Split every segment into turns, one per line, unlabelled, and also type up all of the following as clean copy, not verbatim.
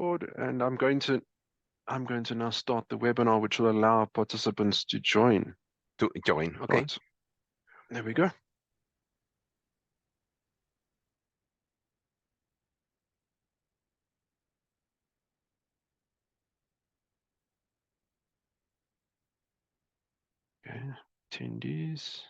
dashboard, and I'm going to now start the webinar, which will allow participants to join.
Okay.
Right. There we go. Okay, attendees.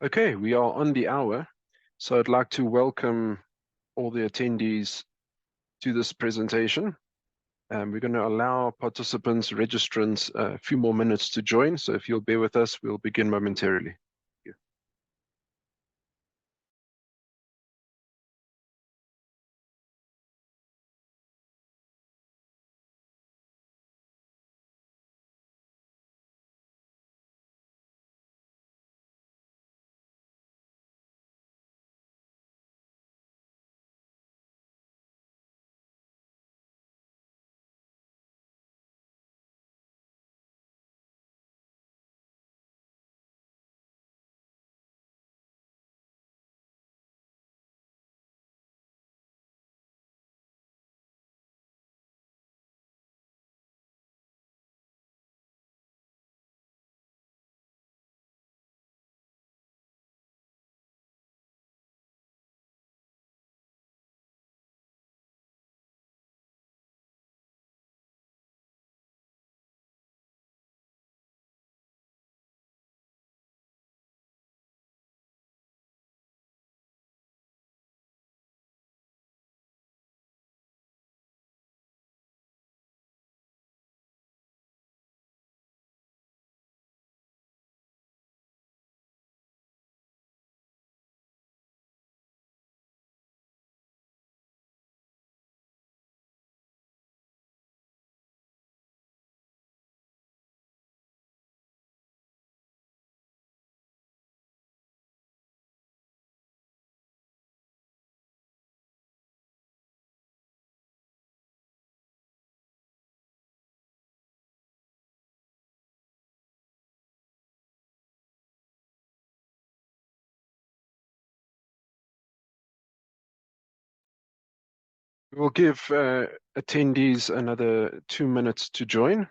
Okay, we are on the hour, so I'd like to welcome all the attendees to this presentation. We're going to allow participants, registrants, a few more minutes to join. So if you'll bear with us, we'll begin momentarily. We'll give attendees another 2 minutes to join.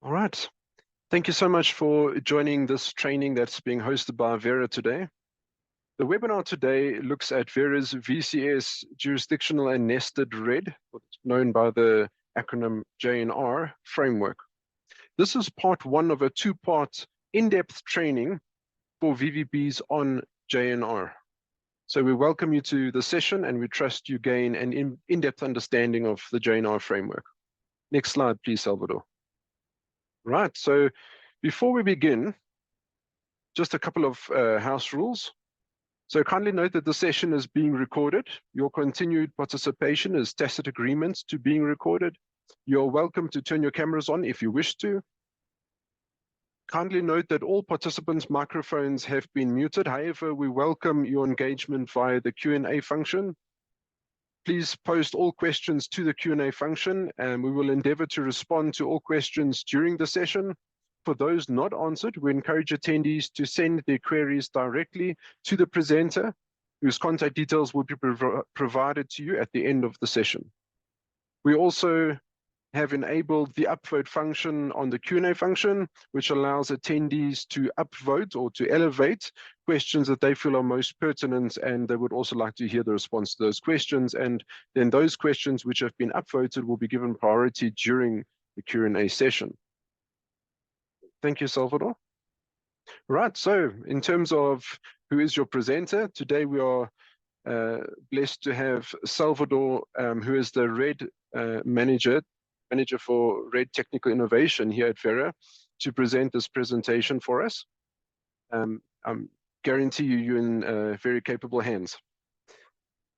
All right. Thank you so much for joining this training that's being hosted by Verra today. The webinar today looks at Verra's VCS Jurisdictional and Nested REDD, what's known by the acronym JNR framework. This is part one of a two-part in-depth training for VVBs on JNR. So we welcome you to the session and we trust you gain an in-depth understanding of the JNR framework. Next slide, please, Salvador. Right, so before we begin, just a couple of house rules. So kindly note that the session is being recorded. Your continued participation is tacit agreement to being recorded. You're welcome to turn your cameras on if you wish to. Kindly note that all participants' microphones have been muted. However, we welcome your engagement via the Q&A function. Please post all questions to the Q&A function, and we will endeavor to respond to all questions during the session. For those not answered, we encourage attendees to send their queries directly to the presenter, whose contact details will be provided to you at the end of the session. We also have enabled the upvote function on the Q&A function, which allows attendees to upvote or to elevate questions that they feel are most pertinent, and they would also like to hear the response to those questions. And then those questions which have been upvoted will be given priority during the Q&A session. Thank you, Salvador. Right, so in terms of who is your presenter, today we are blessed to have Salvador, who is the REDD manager for REDD Technical Innovation here at Verra, to present this presentation for us. I guarantee you're in very capable hands.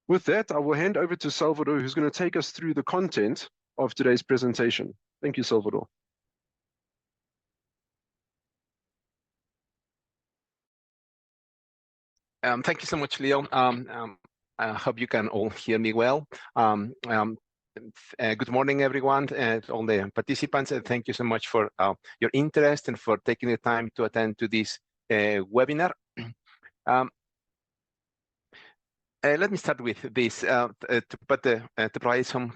With that, I will hand over to Salvador, who's going to take us through the content of today's presentation. Thank you, Salvador.
Thank you so much, Leo. I hope you can all hear me well. Good morning, everyone, and all the participants. And thank you so much for your interest and for taking the time to attend to this webinar. Let me start with this to provide some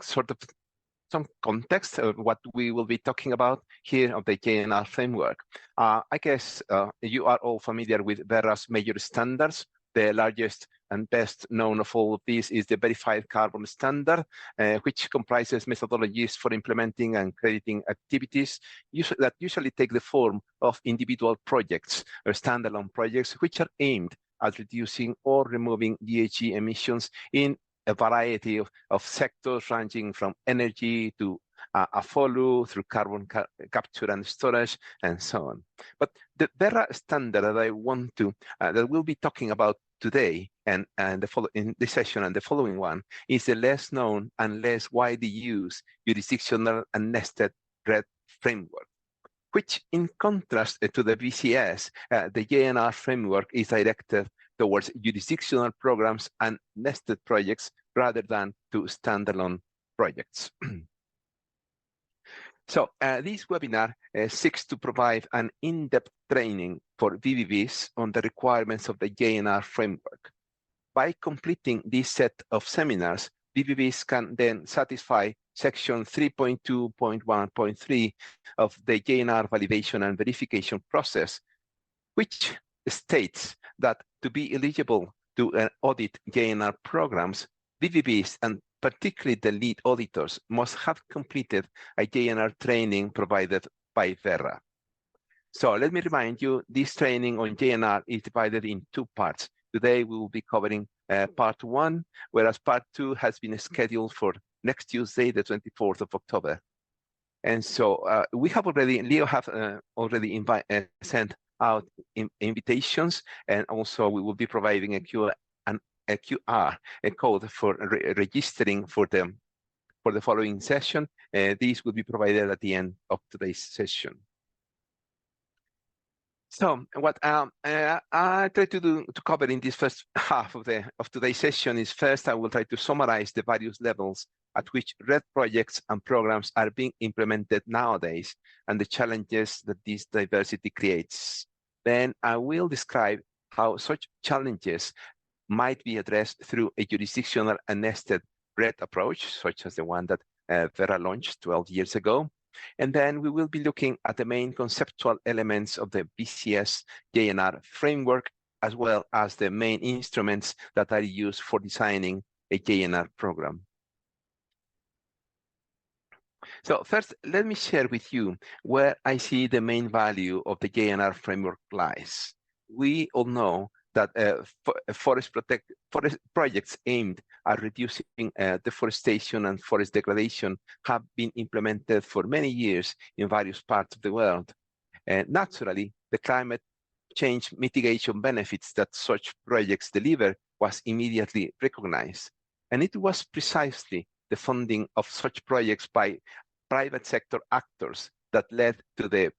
context of what we will be talking about here of the JNR framework. I guess you are all familiar with Verra's major standards. The largest and best known of all of these is the Verified Carbon Standard, which comprises methodologies for implementing and crediting activities that usually take the form of individual projects or standalone projects, which are aimed at reducing or removing GHG emissions in a variety of sectors, ranging from energy to follow through carbon capture and storage, and so on. But the Verra standard that I want to that we'll be talking about today and in this session and the following one is the less known and less widely used jurisdictional and nested REDD framework, which, in contrast to the VCS, the JNR framework is directed towards jurisdictional programs and nested projects rather than to standalone projects. So this webinar seeks to provide an in-depth training for VVBs on the requirements of the JNR framework. By completing this set of seminars, VVBs can then satisfy section 3.2.1.3 of the JNR validation and verification process, which states that to be eligible to audit JNR programs, VVBs and particularly the lead auditors must have completed a JNR training provided by Verra. So let me remind you, this training on JNR is divided in two parts. Today we will be covering part one, whereas part two has been scheduled for next Tuesday, the 24th of October. And so we have already, Leo have already sent out invitations, and also we will be providing a QR code for registering for the following session. These will be provided at the end of today's session. So what I try to cover in this first half of today's session is, first, I will try to summarize the various levels at which REDD projects and programs are being implemented nowadays and the challenges that this diversity creates. Then I will describe how such challenges might be addressed through a jurisdictional and nested REDD approach, such as the one that Verra launched 12 years ago. And then we will be looking at the main conceptual elements of the BCS JNR framework, as well as the main instruments that are used for designing a JNR program. So first, let me share with you where I see the main value of the JNR framework lies. We all know that forest projects aimed at reducing deforestation and forest degradation have been implemented for many years in various parts of the world. Naturally, the climate change mitigation benefits that such projects deliver was immediately recognized. And it was precisely the funding of such projects by private sector actors that led to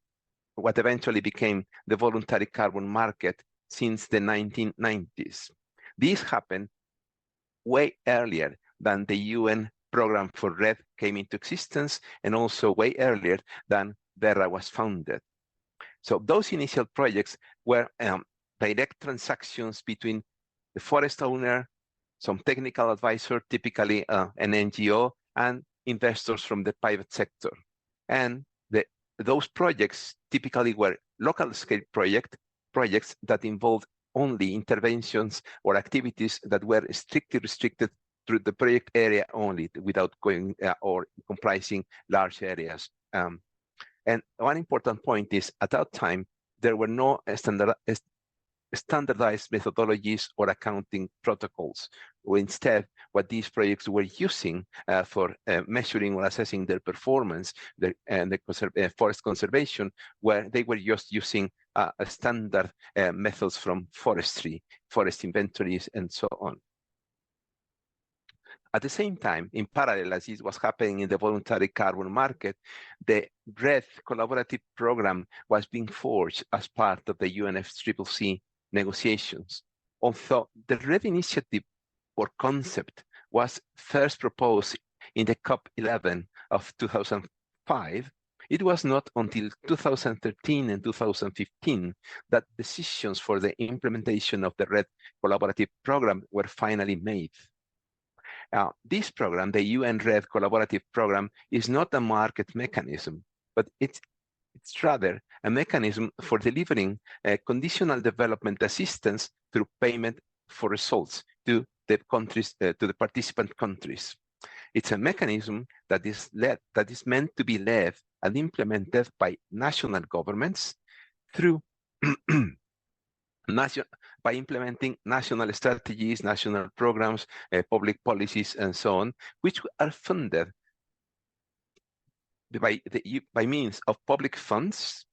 what eventually became the voluntary carbon market since the 1990s. This happened way earlier than the UN program for REDD came into existence, and also way earlier than Verra was founded. So those initial projects were direct transactions between the forest owner, some technical advisor, typically an NGO, and investors from the private sector. And those projects typically were local scale projects that involved only interventions or activities that were strictly restricted to the project area only, without going or comprising large areas. And one important point is, at that time, there were no standardized methodologies or accounting protocols. Instead, what these projects were using for measuring or assessing their performance and the forest conservation, where they were just using standard methods from forestry, forest inventories, and so on. At the same time, in parallel, as it was happening in the voluntary carbon market, the REDD collaborative program was being forged as part of the UNFCCC negotiations. Although the REDD initiative or concept was first proposed in the COP11 of 2005, it was not until 2013 and 2015 that decisions for the implementation of the REDD collaborative program were finally made. This program, the UN REDD collaborative program, is not a market mechanism, but it's rather a mechanism for delivering conditional development assistance through payment for results to the countries, to the participant countries. It's a mechanism that is meant to be led and implemented by national governments through by implementing national strategies, national programs, public policies, and so on, which are funded by means of public funds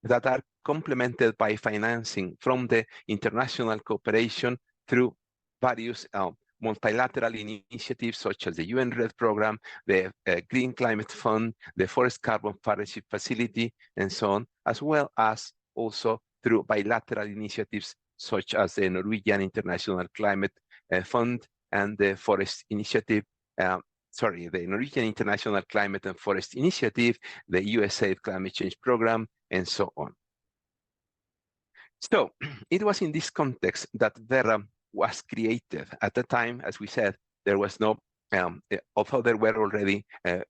that are complemented by financing from the international cooperation through various multilateral initiatives such as the UN REDD program, the Green Climate Fund, the Forest Carbon Partnership Facility, and so on, as well as also through bilateral initiatives such as the Norwegian International Climate Fund and the Forest Initiative, the Norwegian International Climate and Forest Initiative, the USA Climate Change Program, and so on. So it was in this context that Verra was created. At the time, as we said, there was no, although there were already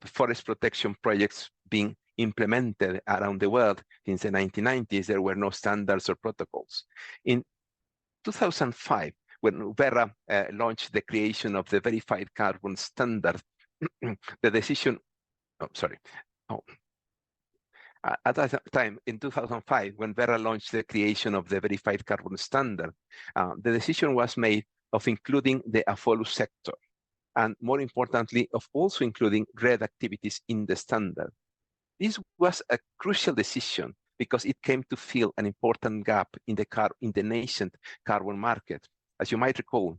forest protection projects being implemented around the world since the 1990s, there were no standards or protocols. In 2005, when Verra launched the creation of the verified carbon standard, the decision, at that time, in 2005, when Verra launched the creation of the verified carbon standard, the decision was made of including the AFOLU sector, and more importantly, of also including REDD activities in the standard. This was a crucial decision because it came to fill an important gap in the nascent carbon market. As you might recall,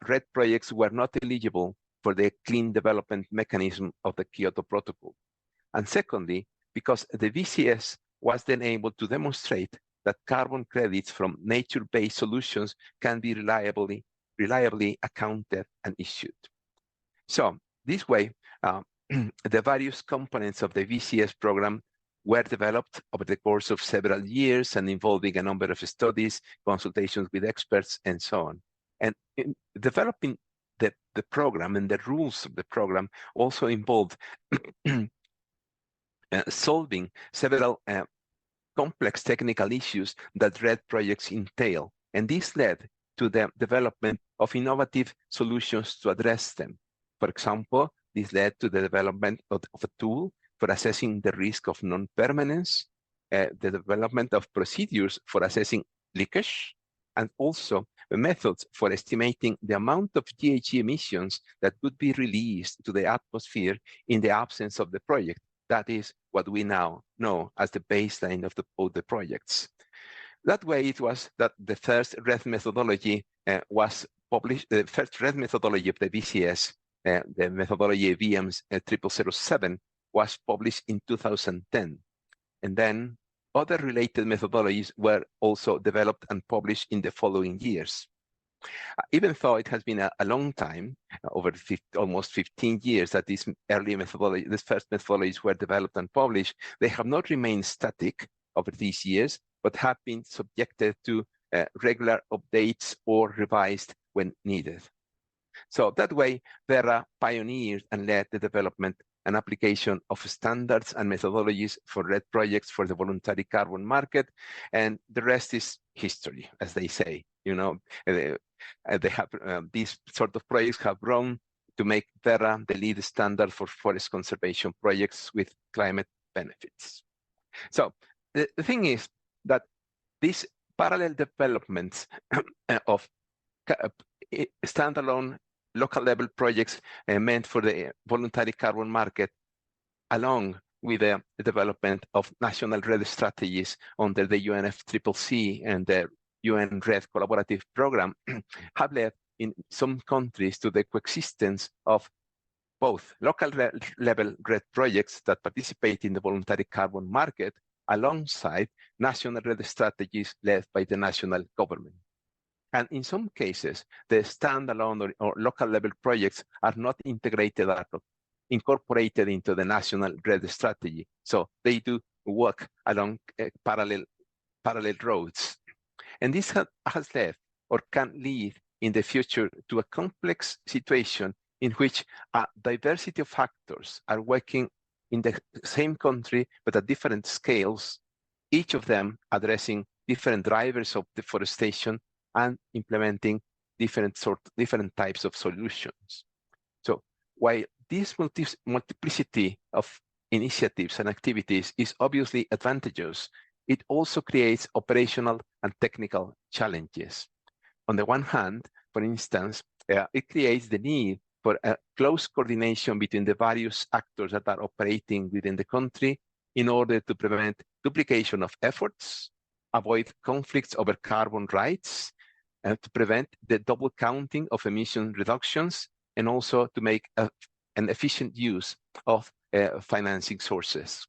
REDD projects were not eligible for the clean development mechanism of the Kyoto Protocol. And secondly, because the VCS was then able to demonstrate that carbon credits from nature-based solutions can be reliably accounted and issued. So this way, the various components of the VCS program were developed over the course of several years and involving a number of studies, consultations with experts, and so on. And in developing the program and the rules of the program also involved solving several complex technical issues that REDD projects entail. And this led to the development of innovative solutions to address them. For example, this led to the development of a tool for assessing the risk of non-permanence, the development of procedures for assessing leakage, and also the methods for estimating the amount of GHG emissions that could be released to the atmosphere in the absence of the project. That is what we now know as the baseline of the projects. That way, it was that the first REDD methodology was published, the first REDD methodology of the BCS, the methodology VMS 0007, was published in 2010. And then other related methodologies were also developed and published in the following years. Even though it has been a long time, over almost 15 years that this first methodologies were developed and published, they have not remained static over these years, but have been subjected to regular updates or revised when needed. So that way, Verra pioneered and led the development and application of standards and methodologies for REDD projects for the voluntary carbon market, and the rest is history, as they say. You know, they have these sort of projects have grown to make Verra the lead standard for forest conservation projects with climate benefits. So the thing is that these parallel developments of standalone local level projects meant for the voluntary carbon market, along with the development of national REDD strategies under the UNFCCC and the UN REDD collaborative program, have led in some countries to the coexistence of both local level REDD projects that participate in the voluntary carbon market alongside national REDD strategies led by the national government. And in some cases, the standalone or local level projects are not integrated or incorporated into the national REDD strategy. So they do work along parallel roads. And this has led or can lead in the future to a complex situation in which a diversity of factors are working in the same country, but at different scales, each of them addressing different drivers of deforestation and implementing different types of solutions. So while this multiplicity of initiatives and activities is obviously advantageous, it also creates operational and technical challenges. On the one hand, for instance, it creates the need for a close coordination between the various actors that are operating within the country in order to prevent duplication of efforts, avoid conflicts over carbon rights, and to prevent the double counting of emission reductions, and also to make an efficient use of financing sources.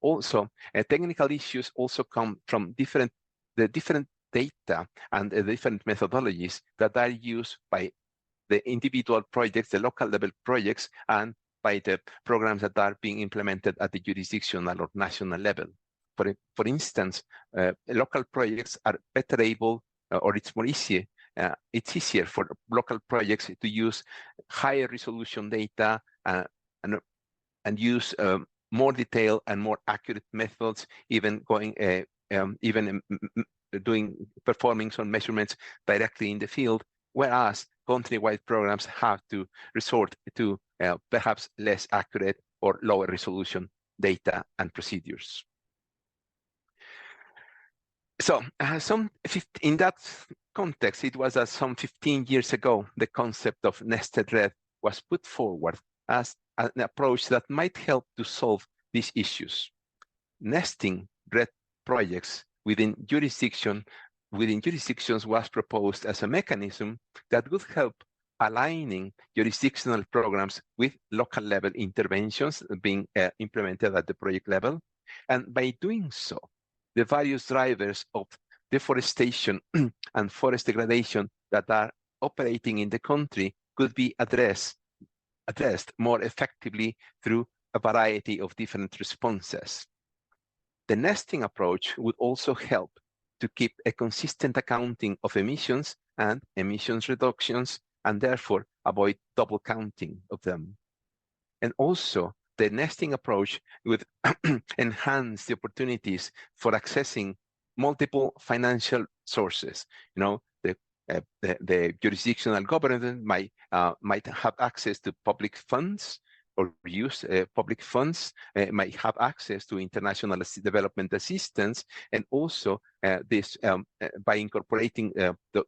Also, technical issues also come from the different data and the different methodologies that are used by the individual projects, the local level projects, and by the programs that are being implemented at the jurisdictional or national level. For instance, local projects are better able, or it's more easier, it's easier for local projects to use higher resolution data and use more detailed and more accurate methods, even performing some measurements directly in the field, whereas country-wide programs have to resort to perhaps less accurate or lower resolution data and procedures. So in that context, it was some 15 years ago, the concept of nested REDD was put forward as an approach that might help to solve these issues. Nesting REDD projects within jurisdictions was proposed as a mechanism that would help aligning jurisdictional programs with local level interventions being implemented at the project level. And by doing so, the various drivers of deforestation and forest degradation that are operating in the country could be addressed more effectively through a variety of different responses. The nesting approach would also help to keep a consistent accounting of emissions and emissions reductions, and therefore avoid double counting of them. And also the nesting approach would enhance the opportunities for accessing multiple financial sources. You know, the jurisdictional government might have access to public funds or use public funds, might have access to international development assistance, and also by incorporating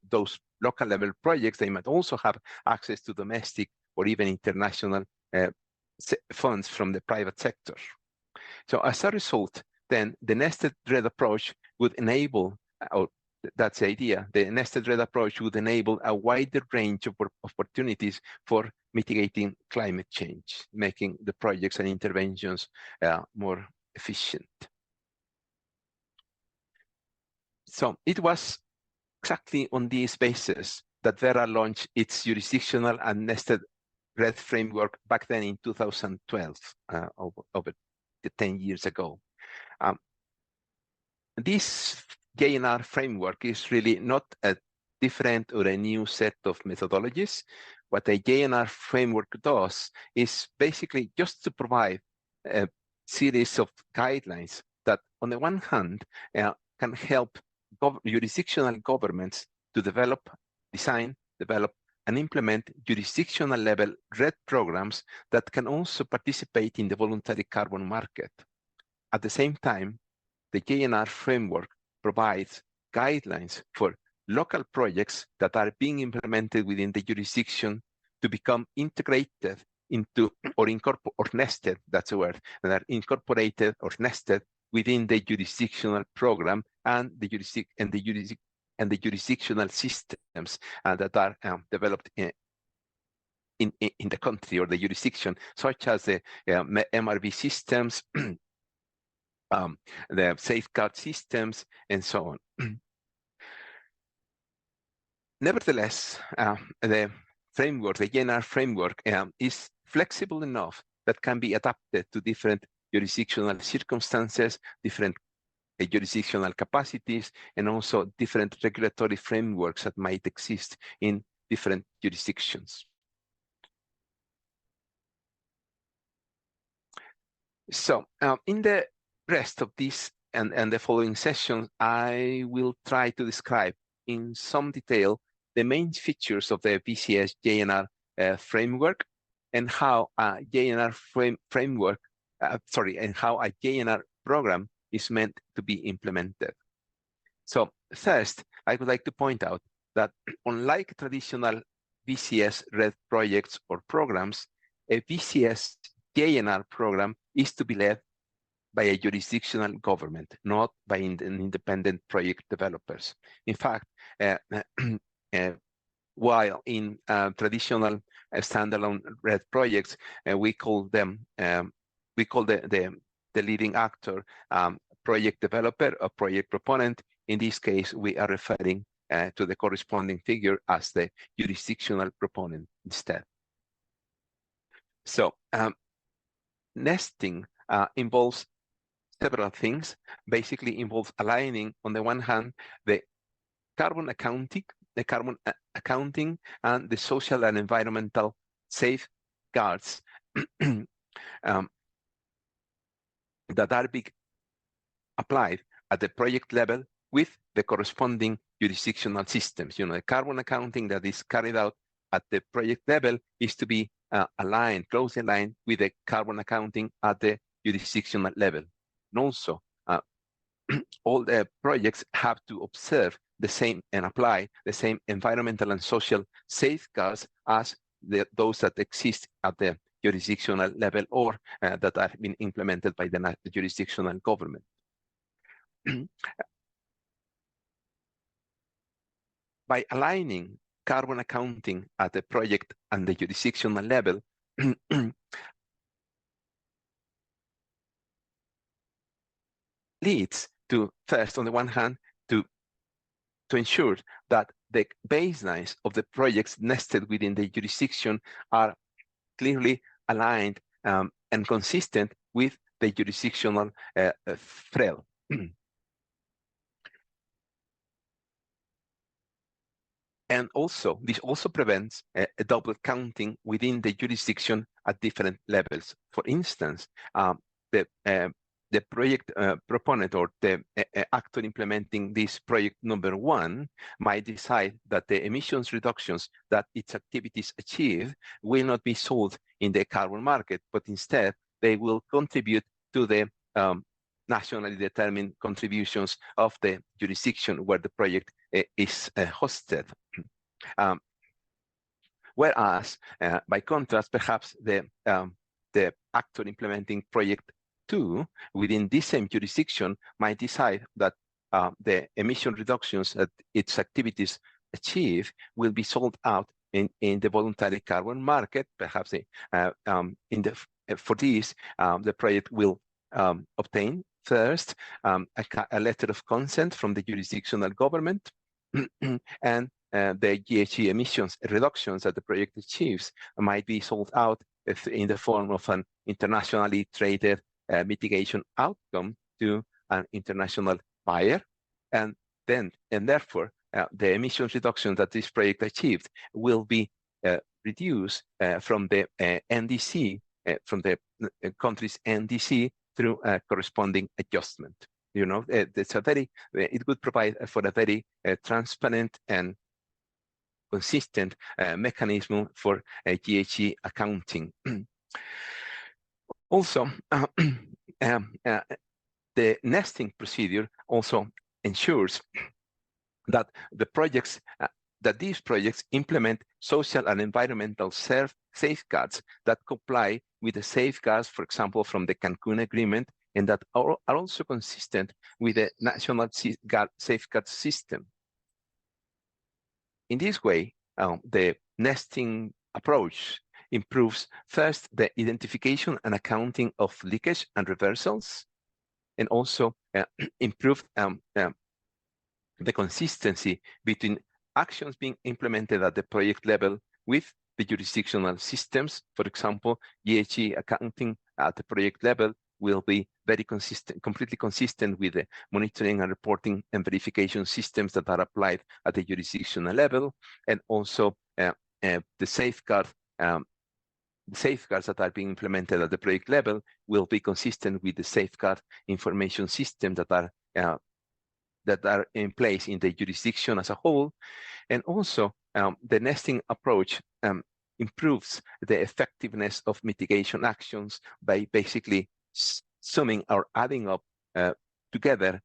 those local level projects, they might also have access to domestic or even international funds from the private sector. So as a result, then the nested REDD approach would enable, or that's the idea, the nested REDD approach would enable a wider range of opportunities for mitigating climate change, making the projects and interventions more efficient. So it was exactly on this basis that Verra launched its jurisdictional and nested REDD framework back then in 2012, over 10 years ago. This JNR framework is really not a different or a new set of methodologies. What a JNR framework does is basically just to provide a series of guidelines that, on the one hand, can help jurisdictional governments to design, develop, and implement jurisdictional level REDD programs that can also participate in the voluntary carbon market. At the same time, the JNR framework provides guidelines for local projects that are being implemented within the jurisdiction to become integrated into or nested, that's the word, that are incorporated or nested within the jurisdictional program and the jurisdictional systems that are developed in the country or the jurisdiction, such as the MRV systems, the safeguard systems, and so on. Nevertheless, the framework, the JNR framework, is flexible enough that can be adapted to different jurisdictional circumstances, different jurisdictional capacities, and also different regulatory frameworks that might exist in different jurisdictions. So in the rest of this and the following sessions, I will try to describe in some detail the main features of the VCS JNR framework and how a JNR framework, and how a JNR program is meant to be implemented. So first, I would like to point out that unlike traditional VCS REDD projects or programs, a VCS JNR program is to be led by a jurisdictional government, not by independent project developers. In fact, while in traditional standalone REDD projects, we call them, the leading actor project developer or project proponent. In this case, we are referring to the corresponding figure as the jurisdictional proponent instead. So nesting involves several things. Basically involves aligning, on the one hand, the carbon accounting and the social and environmental safeguards that are being applied at the project level with the corresponding jurisdictional systems. You know, the carbon accounting that is carried out at the project level is to be closely aligned with the carbon accounting at the jurisdictional level. And also, all the projects have to observe the same and apply the same environmental and social safeguards as those that exist at the jurisdictional level or that are being implemented by the jurisdictional government. By aligning carbon accounting at the project and the jurisdictional level, leads to, first, on the one hand, to ensure that the baselines of the projects nested within the jurisdiction are clearly aligned and consistent with the jurisdictional FREL. And also, this also prevents a double counting within the jurisdiction at different levels. For instance, the project proponent or the actor implementing this project number 1 might decide that the emissions reductions that its activities achieve will not be sold in the carbon market, but instead they will contribute to the nationally determined contributions of the jurisdiction where the project is hosted. Whereas, by contrast, perhaps the actor implementing project 2 within this same jurisdiction might decide that the emission reductions that its activities achieve will be sold out in the voluntary carbon market. Perhaps for this, the project will obtain first a letter of consent from the jurisdictional government, and the GHG emissions reductions that the project achieves might be sold out in the form of an internationally traded mitigation outcome to an international buyer, and therefore the emissions reduction that this project achieved will be reduced from the NDC, from the country's NDC through a corresponding adjustment. You know, it's a very, it would provide for a very transparent and consistent mechanism for GHG accounting. Also, the nesting procedure also ensures that the projects, that these projects implement social and environmental safeguards that comply with the safeguards, for example, from the Cancun Agreement, and that are also consistent with the national safeguard system. In this way, the nesting approach improves first the identification and accounting of leakage and reversals, and also improve the consistency between actions being implemented at the project level with the jurisdictional systems. For example, GHG accounting at the project level will be very consistent, completely consistent with the monitoring and reporting and verification systems that are applied at the jurisdictional level, and also the safeguards that are being implemented at the project level will be consistent with the safeguard information system that are in place in the jurisdiction as a whole. And also the nesting approach improves the effectiveness of mitigation actions by basically summing or adding up together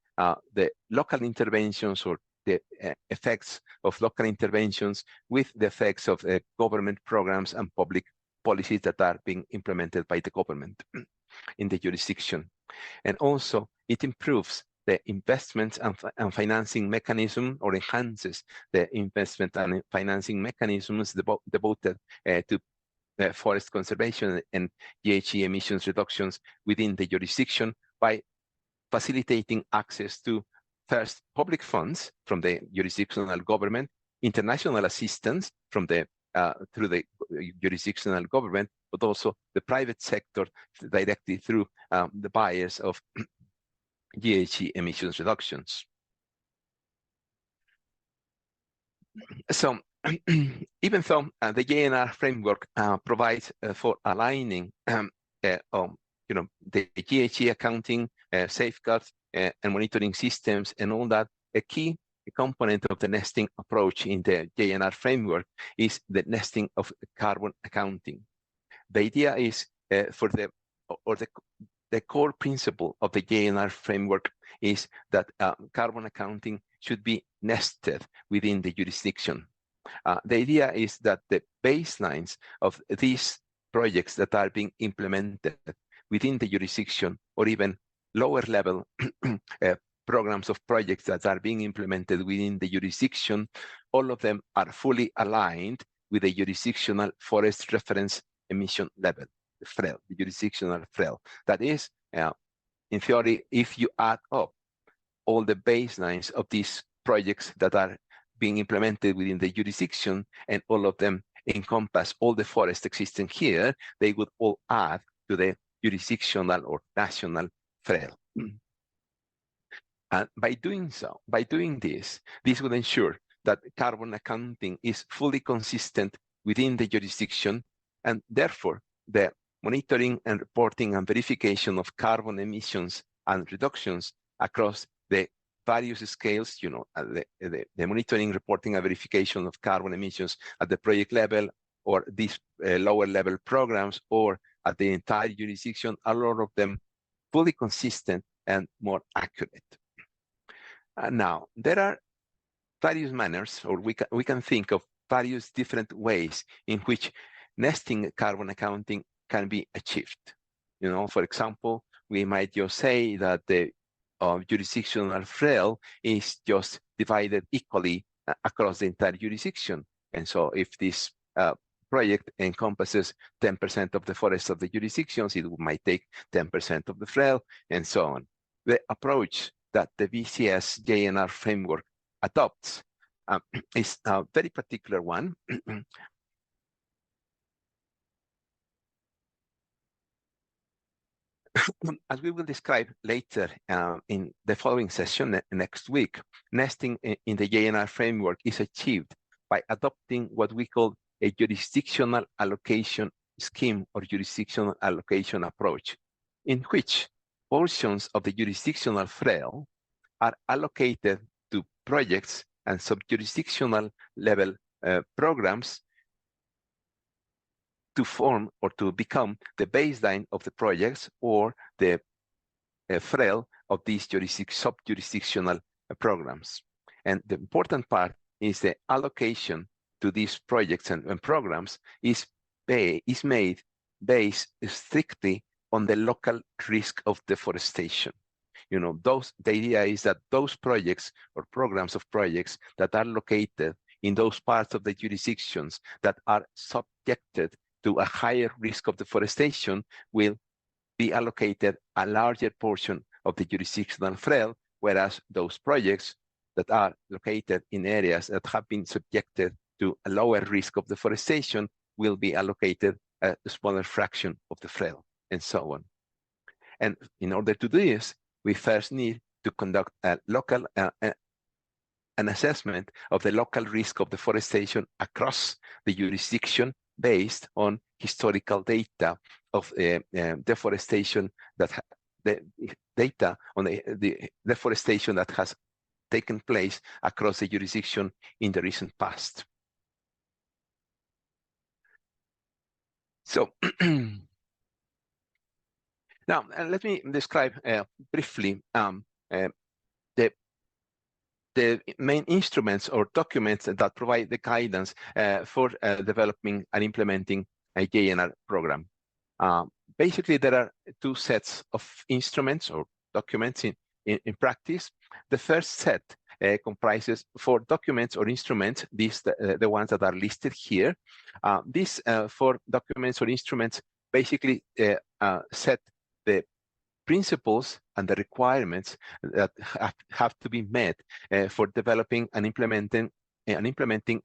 the local interventions or the effects of local interventions with the effects of government programs and public policies that are being implemented by the government in the jurisdiction. And also it improves the investment and financing mechanism, or enhances the investment and financing mechanisms devoted to forest conservation and GHG emissions reductions within the jurisdiction by facilitating access to first public funds from the jurisdictional government, international assistance from the through the jurisdictional government, but also the private sector directly through the buyers of GHG emissions reductions. So even though the JNR framework provides for aligning the GHG accounting, safeguards, and monitoring systems and all that, a key component of the nesting approach in the JNR framework is the nesting of carbon accounting. The idea is the core principle of the JNR framework is that carbon accounting should be nested within the jurisdiction. The idea is that the baselines of these projects that are being implemented within the jurisdiction, or even lower level programs of projects that are being implemented within the jurisdiction, all of them are fully aligned with the jurisdictional forest reference emission level, the FREL, the jurisdictional FREL. That is, in theory, if you add up all the baselines of these projects that are being implemented within the jurisdiction, and all of them encompass all the forests existing here, they would all add to the jurisdictional or national FREL. And by doing this would ensure that carbon accounting is fully consistent within the jurisdiction, and therefore the monitoring and reporting and verification of carbon emissions and reductions across the various scales, the monitoring, reporting, and verification of carbon emissions at the project level, or these lower level programs, or at the entire jurisdiction, a lot of them fully consistent and more accurate. Now, there are various manners, or we can think of various different ways in which nesting carbon accounting can be achieved. For example, we might just say that the jurisdictional FREL is just divided equally across the entire jurisdiction. And so if this project encompasses 10% of the forests of the jurisdictions, it might take 10% of the FREL, and so on. The approach that the VCS JNR framework adopts is a very particular one. As we will describe later in the following session next week, nesting in the JNR framework is achieved by adopting what we call a jurisdictional allocation scheme or jurisdictional allocation approach, in which portions of the jurisdictional FREL are allocated to projects and sub-jurisdictional level programs to form or to become the baseline of the projects or the FREL of these sub-jurisdictional programs. And the important part is the allocation to these projects and programs is made based strictly on the local risk of deforestation. The idea is that those projects or programs of projects that are located in those parts of the jurisdictions that are subjected to a higher risk of deforestation will be allocated a larger portion of the jurisdictional FREL, whereas those projects that are located in areas that have been subjected to a lower risk of deforestation will be allocated a smaller fraction of the FREL, and so on. And in order to do this, we first need to conduct a local an assessment of the local risk of deforestation across the jurisdiction based on historical data of deforestation the data on the deforestation that has taken place across the jurisdiction in the recent past. So now let me describe briefly the main instruments or documents that provide the guidance for developing and implementing a JNR program. Basically, there are two sets of instruments or documents in practice. The first set comprises 4 documents or instruments, these the ones that are listed here. These 4 documents or instruments basically set the principles and the requirements that have to be met for developing and implementing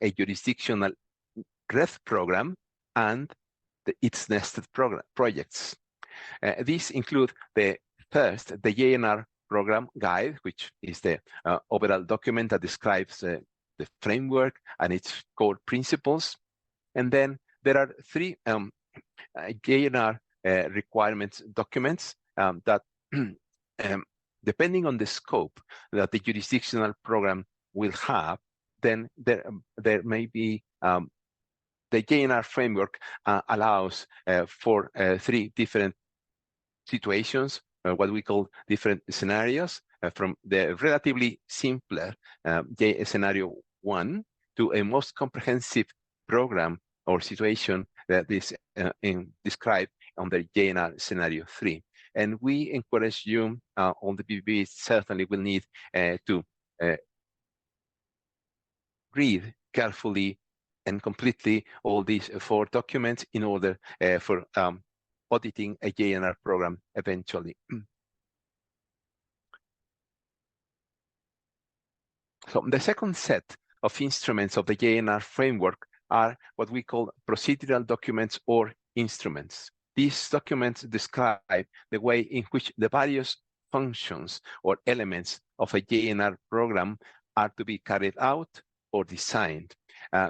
a jurisdictional REDD program and its nested projects. These include the JNR program guide, which is the overall document that describes the framework and its core principles. And then there are 3 JNR requirements documents that depending on the scope that the jurisdictional program will have, then there may be the JNR framework allows for 3 different situations, what we call different scenarios, from the relatively simpler scenario 1 to a most comprehensive program or situation that is described on the JNR scenario 3. And we encourage you, all the BBBs certainly will need to read carefully and completely all these 4 documents in order for auditing a JNR program eventually. So the second set of instruments of the JNR framework are what we call procedural documents or instruments. These documents describe the way in which the various functions or elements of a JNR program are to be carried out or designed.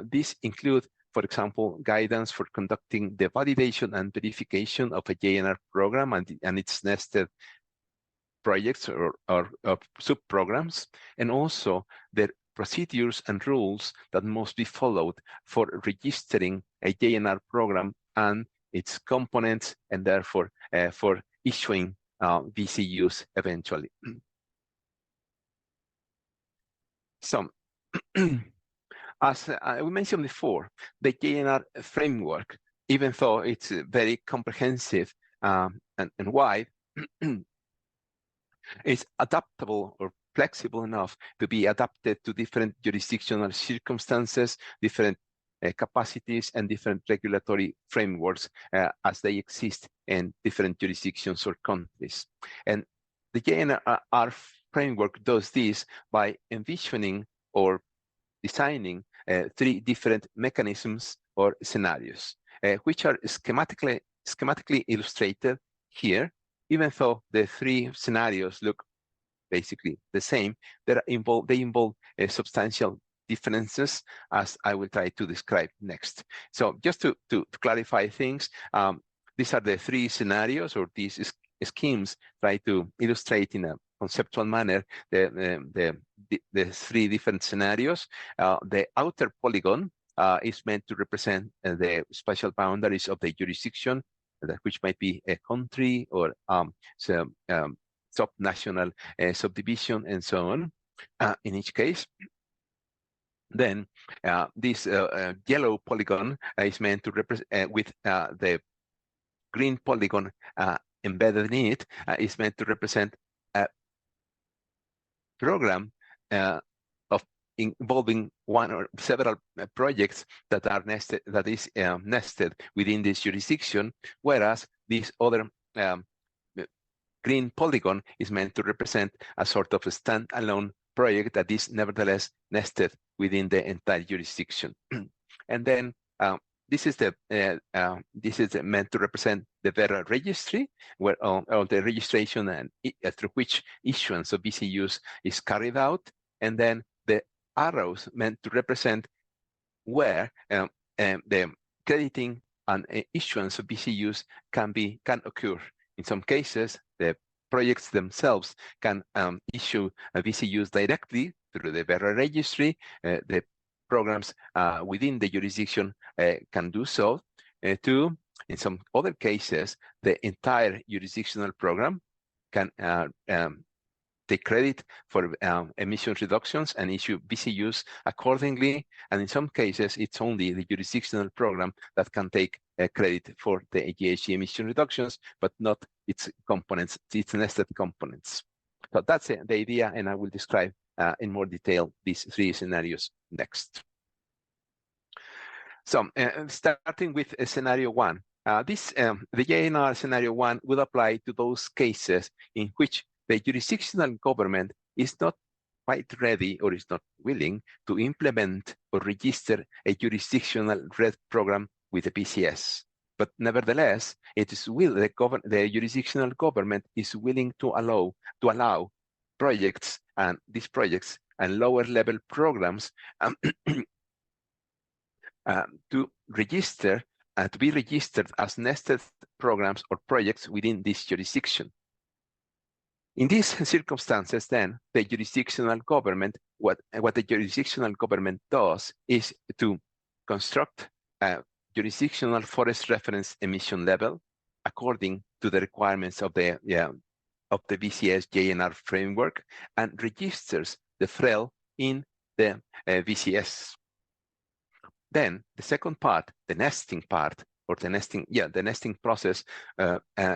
These include, for example, guidance for conducting the validation and verification of a JNR program and its nested projects or sub-programs, and also the procedures and rules that must be followed for registering a JNR program and its components, and therefore for issuing VCUs eventually. So, as we mentioned before, the JNR framework, even though it's very comprehensive and wide, is adaptable or flexible enough to be adapted to different jurisdictional circumstances, different capacities, and different regulatory frameworks as they exist in different jurisdictions or countries. And the JNR framework does this by envisioning or designing 3 different mechanisms or scenarios, which are schematically illustrated here. Even though the 3 scenarios look basically the same, they involve substantial differences, as I will try to describe next. So just to clarify things, these are the 3 scenarios, or these schemes try to illustrate in a conceptual manner the 3 different scenarios. The outer polygon is meant to represent the spatial boundaries of the jurisdiction, which might be a country or sub-national subdivision, and so on, in each case. Then this yellow polygon is meant to represent, with the green polygon embedded in it, is meant to represent a program involving one or several projects that are nested, nested within this jurisdiction, whereas this other green polygon is meant to represent a sort of a standalone project that is nevertheless nested within the entire jurisdiction. And then this is meant to represent the Verra registry, where the registration and through which issuance of VCUs is carried out, and then the arrows meant to represent where the crediting and issuance of VCUs can occur. In some cases, the projects themselves can issue VCUs directly through the Verra registry. The programs within the jurisdiction can do so too. In some other cases, the entire jurisdictional program can take credit for emission reductions and issue VCUs accordingly. And in some cases, it's only the jurisdictional program that can take credit for the GHG emission reductions, but not its components, its nested components. So that's the idea, and I will describe in more detail these 3 scenarios next. So starting with scenario 1, the JNR scenario 1 will apply to those cases in which the jurisdictional government is not quite ready or is not willing to implement or register a jurisdictional REDD program with the PCS. But nevertheless, it is the jurisdictional government is willing to allow projects and these projects and lower level programs to be registered as nested programs or projects within this jurisdiction. In these circumstances, then, the jurisdictional government, what the jurisdictional government does is to construct a jurisdictional forest reference emission level according to the requirements of the VCS JNR framework, and registers the FREL in the VCS. Then the second part, the nesting part, or the nesting process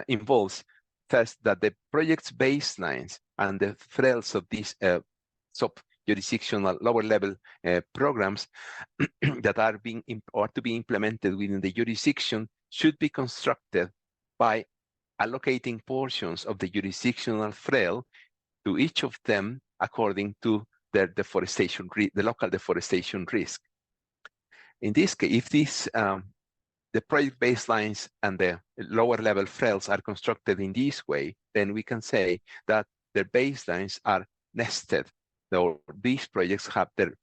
involves first that the project's baselines and the FRELs of these sub-jurisdictional lower level programs that are to be implemented within the jurisdiction should be constructed by allocating portions of the jurisdictional FREL to each of them according to their deforestation, the local deforestation risk. In this case, if the project baselines and the lower level FRELs are constructed in this way, then we can say that their baselines are nested. So these projects have their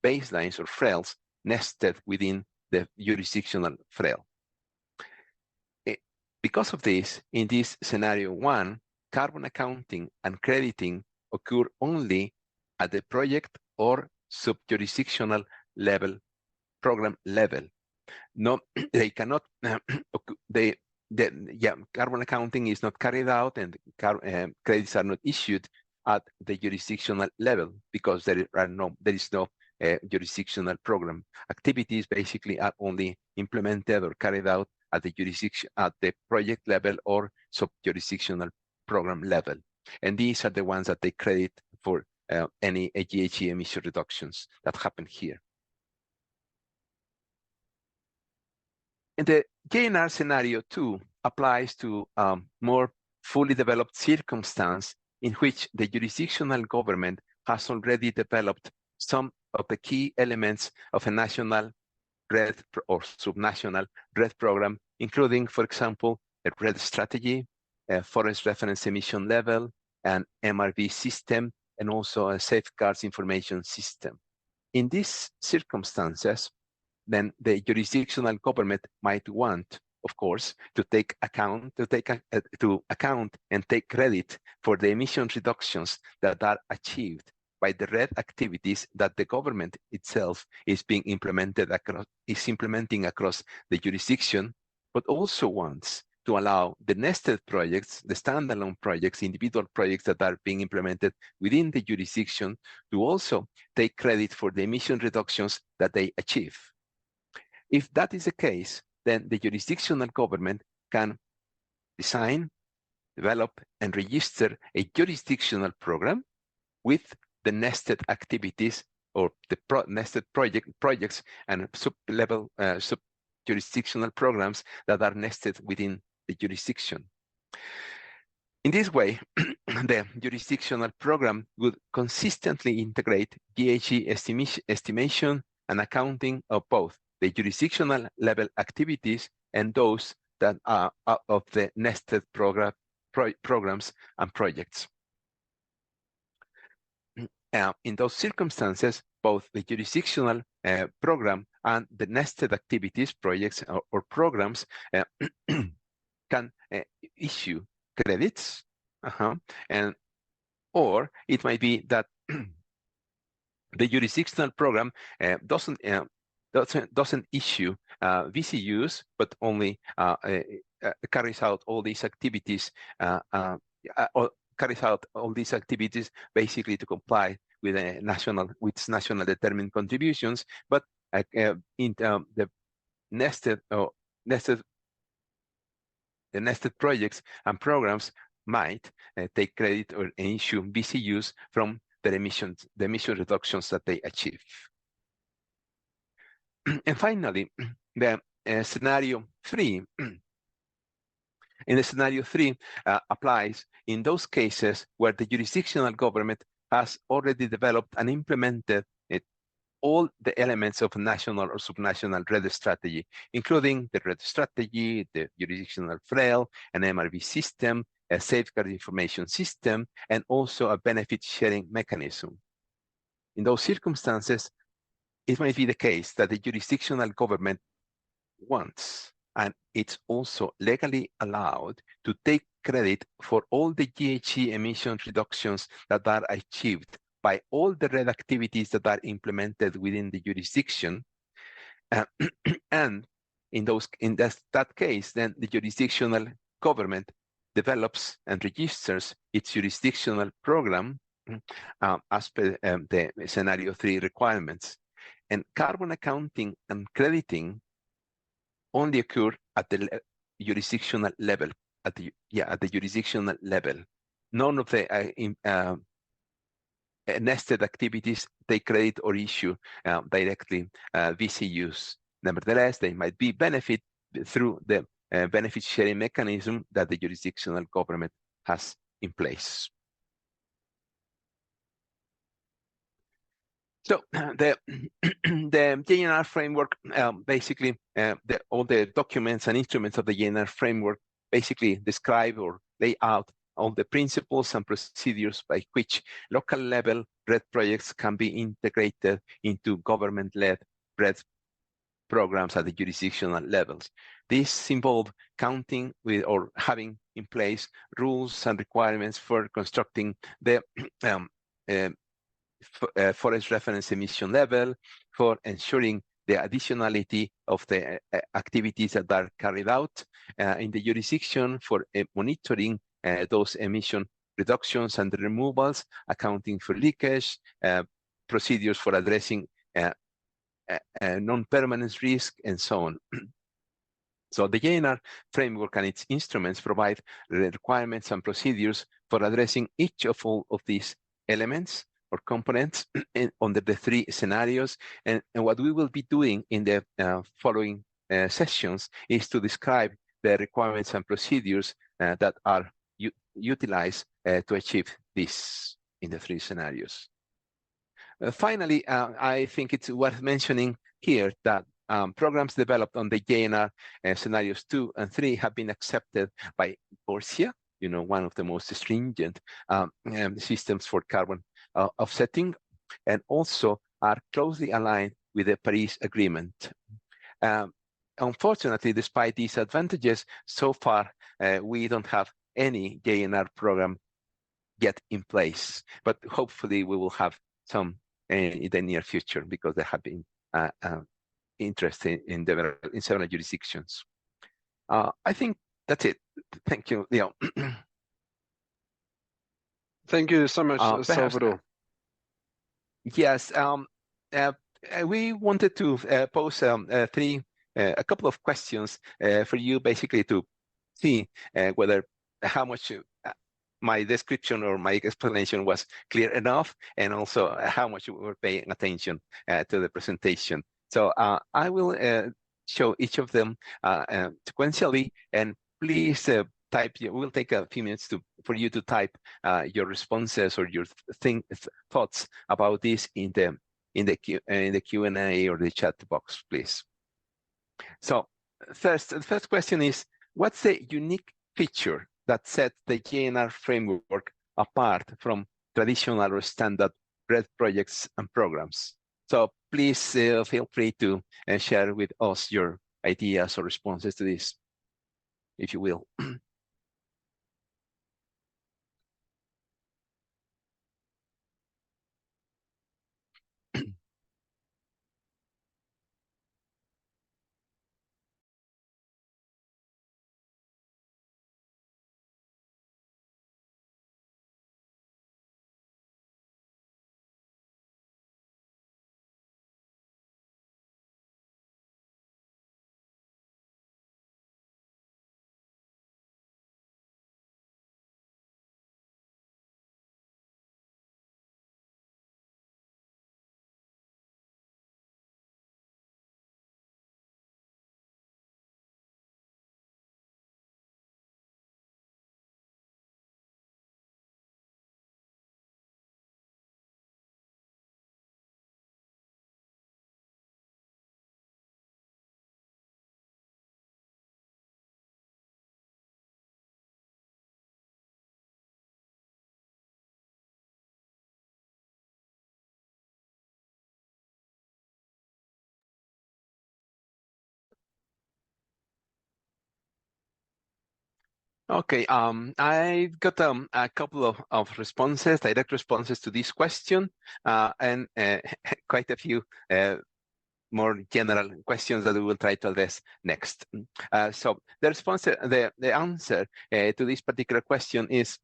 baselines or FRELs nested within the jurisdictional FREL. Because of this, in this scenario 1, carbon accounting and crediting occur only at the project or sub-jurisdictional level, program level. No, they cannot, carbon accounting is not carried out and credits are not issued at the jurisdictional level because there is no jurisdictional program. Activities basically are only implemented or carried out at the jurisdiction, at the project level or sub-jurisdictional program level. And these are the ones that they credit for any GHG emission reductions that happen here. And the JNR scenario 2 applies to more fully developed circumstance in which the jurisdictional government has already developed some of the key elements of a national REDD or subnational REDD program, including, for example, a REDD strategy, a forest reference emission level, an MRV system, and also a safeguards information system. In these circumstances, then the jurisdictional government might want, of course, to account and take credit for the emission reductions that are achieved by the REDD activities that the government itself is implementing across the jurisdiction, but also wants to allow the nested projects, the standalone projects, individual projects that are being implemented within the jurisdiction to also take credit for the emission reductions that they achieve. If that is the case, then the jurisdictional government can design, develop, and register a jurisdictional program with the nested activities or the nested projects and sub-level sub-jurisdictional programs that are nested within the jurisdiction. In this way, the jurisdictional program would consistently integrate GHG estimation and accounting of both the jurisdictional level activities and those that are of the nested programs and projects. In those circumstances, both the jurisdictional program and the nested activities, projects or programs can issue credits, or it might be that the jurisdictional program doesn't issue VCUs, but only carries out all these activities basically to comply with national determined contributions, but in the nested projects and programs might take credit or issue VCUs from the emission reductions that they achieve. And finally, the scenario 3. In the scenario 3 applies in those cases where the jurisdictional government has already developed and implemented all the elements of national or subnational REDD strategy, including the REDD strategy, the jurisdictional FREL, an MRV system, a safeguard information system, and also a benefit sharing mechanism. In those circumstances, it might be the case that the jurisdictional government wants, and it's also legally allowed, to take credit for all the GHG emission reductions that are achieved by all the REDD activities that are implemented within the jurisdiction. And in that case, then the jurisdictional government develops and registers its jurisdictional program as per the scenario 3 requirements. And carbon accounting and crediting only occur at the jurisdictional level, at the jurisdictional level. None of the nested activities take credit or issue directly VCUs. Nevertheless, they might be benefit through the benefit sharing mechanism that the jurisdictional government has in place. So the JNR framework, basically, all the documents and instruments of the JNR framework basically describe or lay out all the principles and procedures by which local level REDD projects can be integrated into government-led REDD programs at the jurisdictional levels. This involves counting with or having in place rules and requirements for constructing the forest reference emission level, for ensuring the additionality of the activities that are carried out in the jurisdiction, for monitoring those emission reductions and removals, accounting for leakage, procedures for addressing non-permanence risk, and so on. So the JNR framework and its instruments provide the requirements and procedures for addressing each of all of these elements or components under the three scenarios. And what we will be doing in the following sessions is to describe the requirements and procedures that are utilized to achieve this in the three scenarios. Finally, I think it's worth mentioning here that programs developed on the JNR scenarios 2 and 3 have been accepted by Borsia, one of the most stringent systems for carbon offsetting, and also are closely aligned with the Paris Agreement. Unfortunately, despite these advantages, so far we don't have any JNR program yet in place, but hopefully we will have some in the near future, because there have been interest in several jurisdictions. I think that's it. Thank you, Leo.
Thank you so much, Salvador.
Yes, we wanted to pose a couple of questions for you, basically to see whether how much my description or my explanation was clear enough, and also how much we were paying attention to the presentation. So I will show each of them sequentially, and please type. We'll take a few minutes for you to type your responses or your thoughts about this in the Q&A or the chat box, please. So the first question is, what's the unique feature that sets the JNR framework apart from traditional or standard REDD projects and programs? So please feel free to share with us your ideas or responses to this, if you will. Okay, I've got a couple of responses, direct responses to this question, and quite a few more general questions that we will try to address next. So the response, the answer to this particular question is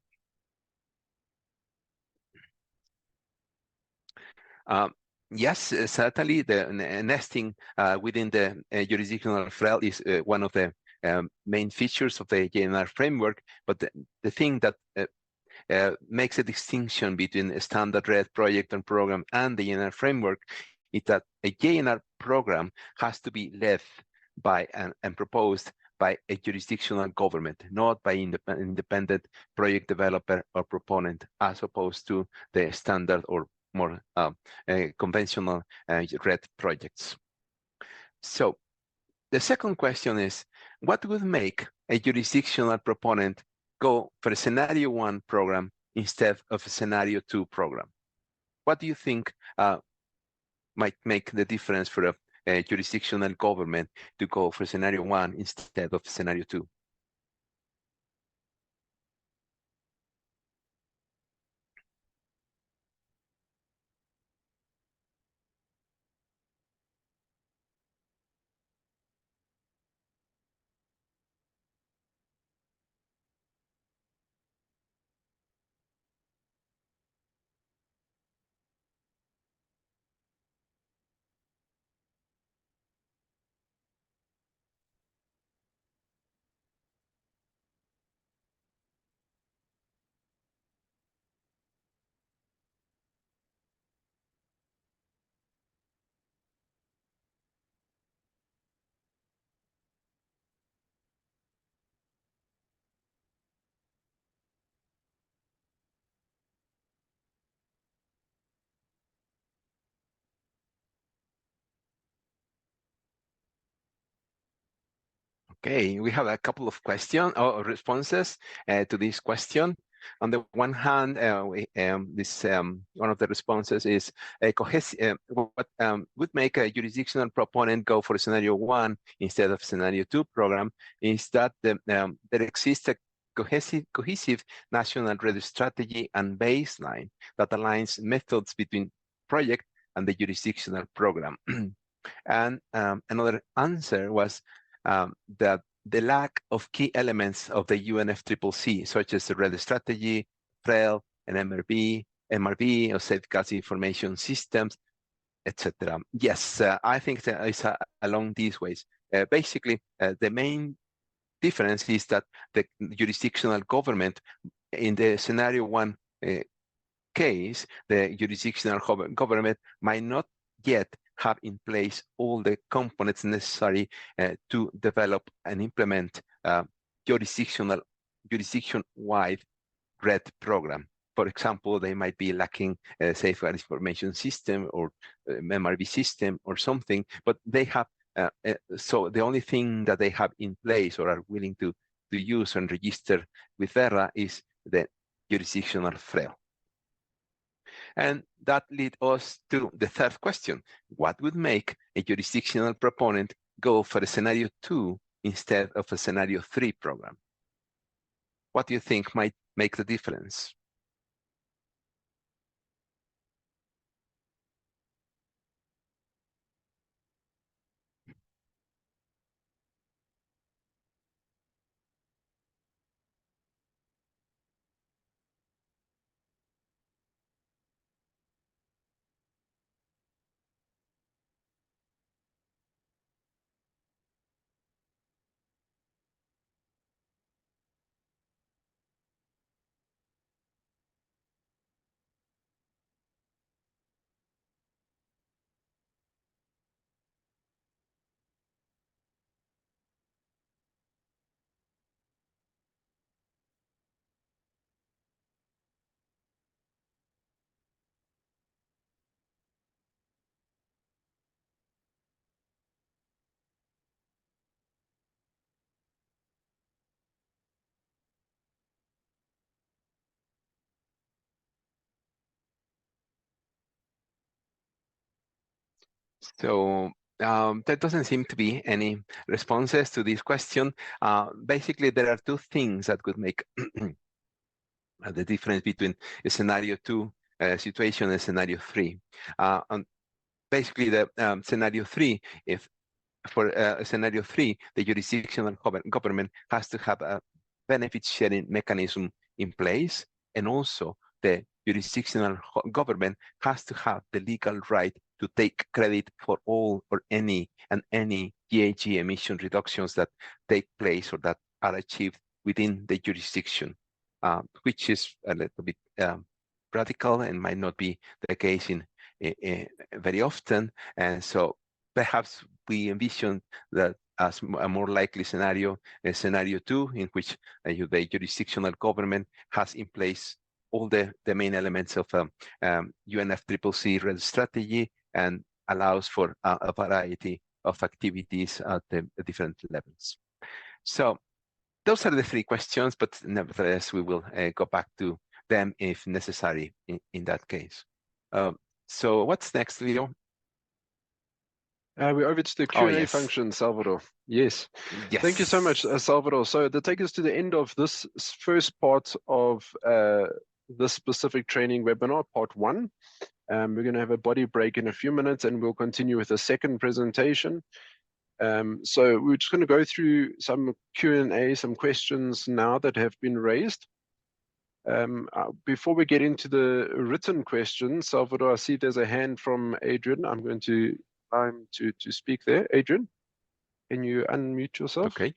yes, certainly the nesting within the jurisdictional FREL is one of the main features of the JNR framework, but the thing that makes a distinction between a standard REDD project and program and the JNR framework is that a JNR program has to be led by and proposed by a jurisdictional government, not by independent project developer or proponent, as opposed to the standard or more conventional REDD projects. So the second question is, what would make a jurisdictional proponent go for a scenario 1 program instead of a scenario 2 program? What do you think might make the difference for a jurisdictional government to go for scenario 1 instead of scenario 2? Okay, we have a couple of questions or responses to this question. On the one hand, one of the responses is what would make a jurisdictional proponent go for scenario 1 instead of scenario 2 program is that there exists a cohesive national REDD strategy and baseline that aligns methods between project and the jurisdictional program. And another answer was that the lack of key elements of the UNFCCC, such as the REDD strategy, FREL, and MRB, or safeguards information systems, etc. Yes, I think that it's along these ways. Basically, the main difference is that the jurisdictional government in the scenario 1 case, the jurisdictional government might not yet have in place all the components necessary to develop and implement jurisdiction-wide REDD program. For example, they might be lacking a safeguard information system or MRB system or something, but they have, so the only thing that they have in place or are willing to use and register with Verra is the jurisdictional FREL. And that leads us to the third question. What would make a jurisdictional proponent go for a scenario 2 instead of a scenario 3 program? What do you think might make the difference? So there doesn't seem to be any responses to this question. Basically, there are two things that could make the difference between a scenario 2 situation and scenario 3. And basically, the scenario 3, if for scenario 3, the jurisdictional government has to have a benefit sharing mechanism in place, and also the jurisdictional government has to have the legal right to take credit for all or any GHG emission reductions that take place or that are achieved within the jurisdiction, which is a little bit radical and might not be the case in very often. And so perhaps we envision that as a more likely scenario, a scenario 2, in which the jurisdictional government has in place all the main elements of UNFCCC REDD strategy and allows for a variety of activities at the different levels. So those are the three questions, but nevertheless, we will go back to them if necessary in that case. So what's next, Leo?
We're over to the
Oh,
Q&A
yes.
function, Salvador. Yes.
Yes.
Thank you so much, Salvador. So that takes us to the end of this first part of this specific training webinar, part 1. We're going to have a body break in a few minutes, and we'll continue with the second presentation. So we're just going to go through some Q&A, some questions now that have been raised. Before we get into the written questions, Salvador, I see there's a hand from Adrian. I'm going to allow him to speak there. Adrian, can you unmute yourself?
Okay.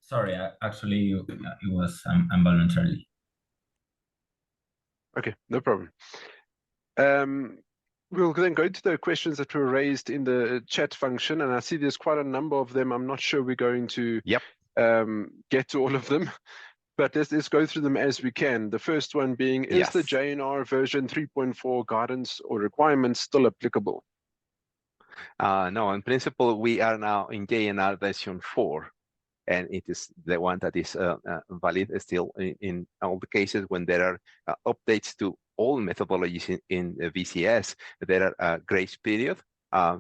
Sorry, actually, it was involuntarily.
Okay, no problem. We'll then go to the questions that were raised in the chat function, and I see there's quite a number of them. I'm not sure we're going to get to all of them, but let's go through them as we can. The first one being, is the JNR version 3.4 guidance or requirements still applicable?
No, in principle, we are now in JNR version 4. And it is the one that is valid still in all the cases when there are updates to all methodologies in VCS. There are a grace period,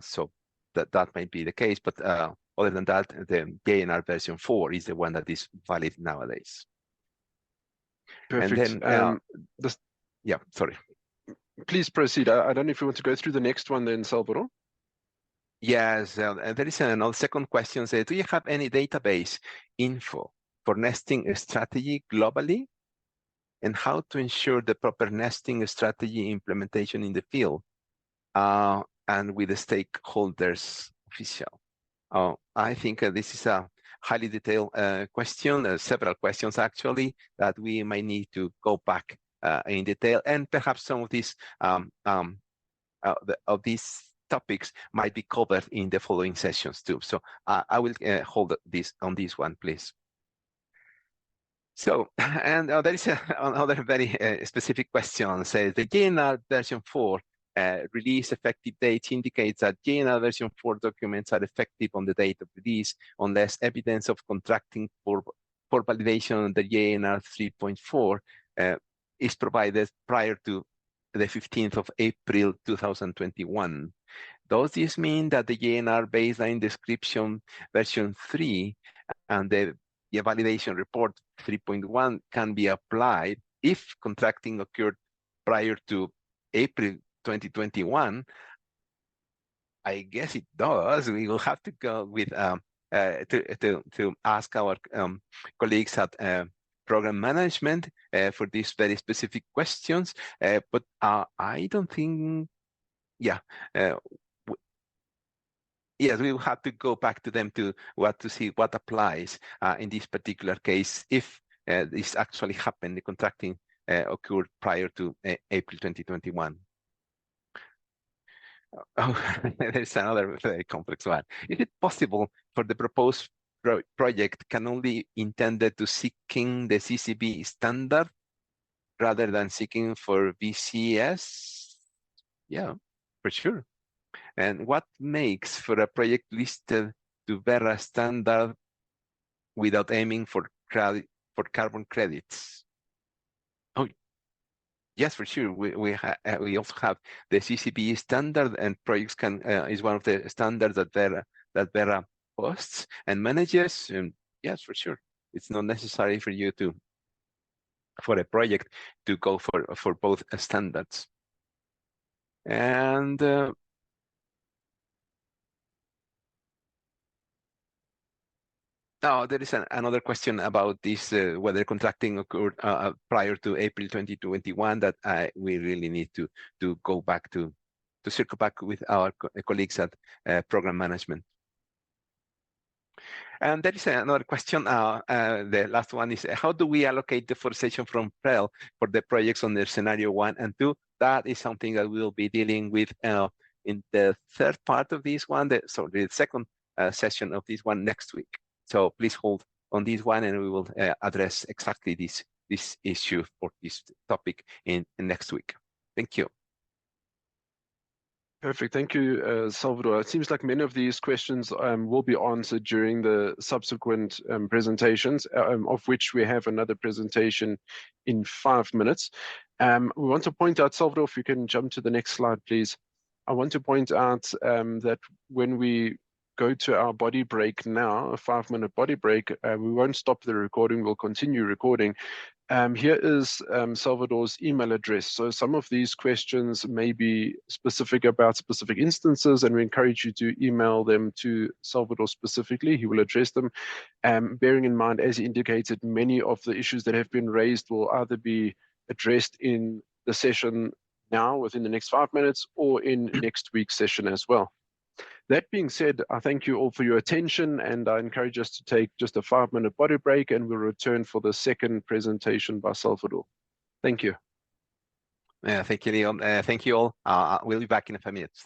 so that might be the case. But other than that, the JNR version 4 is the one that is valid nowadays.
Perfect.
And then, yeah, sorry.
Please proceed. I don't know if you want to go through the next one then, Salvador.
Yes, there is another second question. Do you have any database info for nesting strategy globally? And how to ensure the proper nesting strategy implementation in the field and with the stakeholders official? I think this is a highly detailed question, several questions actually, that we might need to go back in detail, and perhaps some of these topics might be covered in the following sessions too. So I will hold this on this one, please. So, and there is another very specific question. Says the JNR version 4 release effective date indicates that JNR version 4 documents are effective on the date of release unless evidence of contracting for validation under JNR 3.4 is provided prior to the 15th of April 2021. Does this mean that the JNR baseline description version 3 and the validation report 3.1 can be applied if contracting occurred prior to April 2021? I guess it does. We will have to go with to ask our colleagues at program management for these very specific questions. But I don't think, yes, we will have to go back to them to see what applies in this particular case if this actually happened, the contracting occurred prior to April 2021. Oh, there's another very complex one. Is it possible for the proposed project can only intended to seeking the CCB standard rather than seeking for VCS? Yeah, for sure. And what makes for a project listed to Verra standard without aiming for carbon credits? Oh, yes, for sure. We also have the CCB standard, and projects can is one of the standards that Verra hosts and manages. And yes, for sure, it's not necessary for you for a project to go for both standards. And now there is another question about this, whether contracting occurred prior to April 2021 that we really need to go back to circle back with our colleagues at program management. And there is another question. The last one is, how do we allocate deforestation from PREL for the projects under scenario 1 and 2? That is something that we'll be dealing with in the third part of this one, the second session of this one next week. So please hold on this one, and we will address exactly this issue or this topic in next week. Thank you.
Perfect. Thank you, Salvador. It seems like many of these questions will be answered during the subsequent presentations, of which we have another presentation in 5 minutes. We want to point out, Salvador, if you can jump to the next slide, please. I want to point out that when we go to our body break now, a 5-minute body break, we won't stop the recording, we'll continue recording. Here is Salvador's email address. So some of these questions may be specific about specific instances, and we encourage you to email them to Salvador specifically. He will address them. Bearing in mind, as he indicated, many of the issues that have been raised will either be addressed in the session now within the next 5 minutes or in next week's session as well. That being said, I thank you all for your attention, and I encourage us to take just a 5-minute body break, and we'll return for the second presentation by Salvador. Thank you.
Thank you, Leon. Thank you all. We'll be back in a few minutes.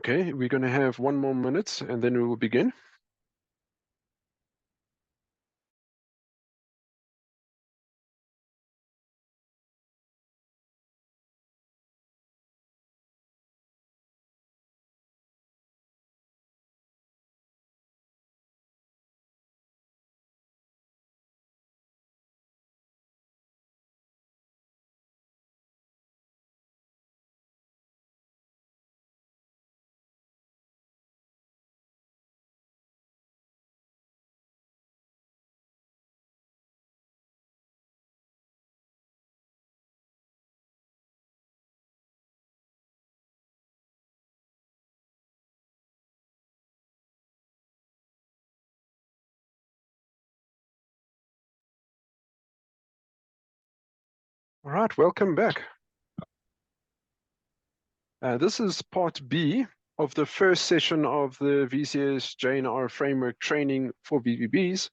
Okay, we're going to have 1 more minute and then we will begin. All right, welcome back. This is part B of the first session of the VCS JNR framework training for VBBs.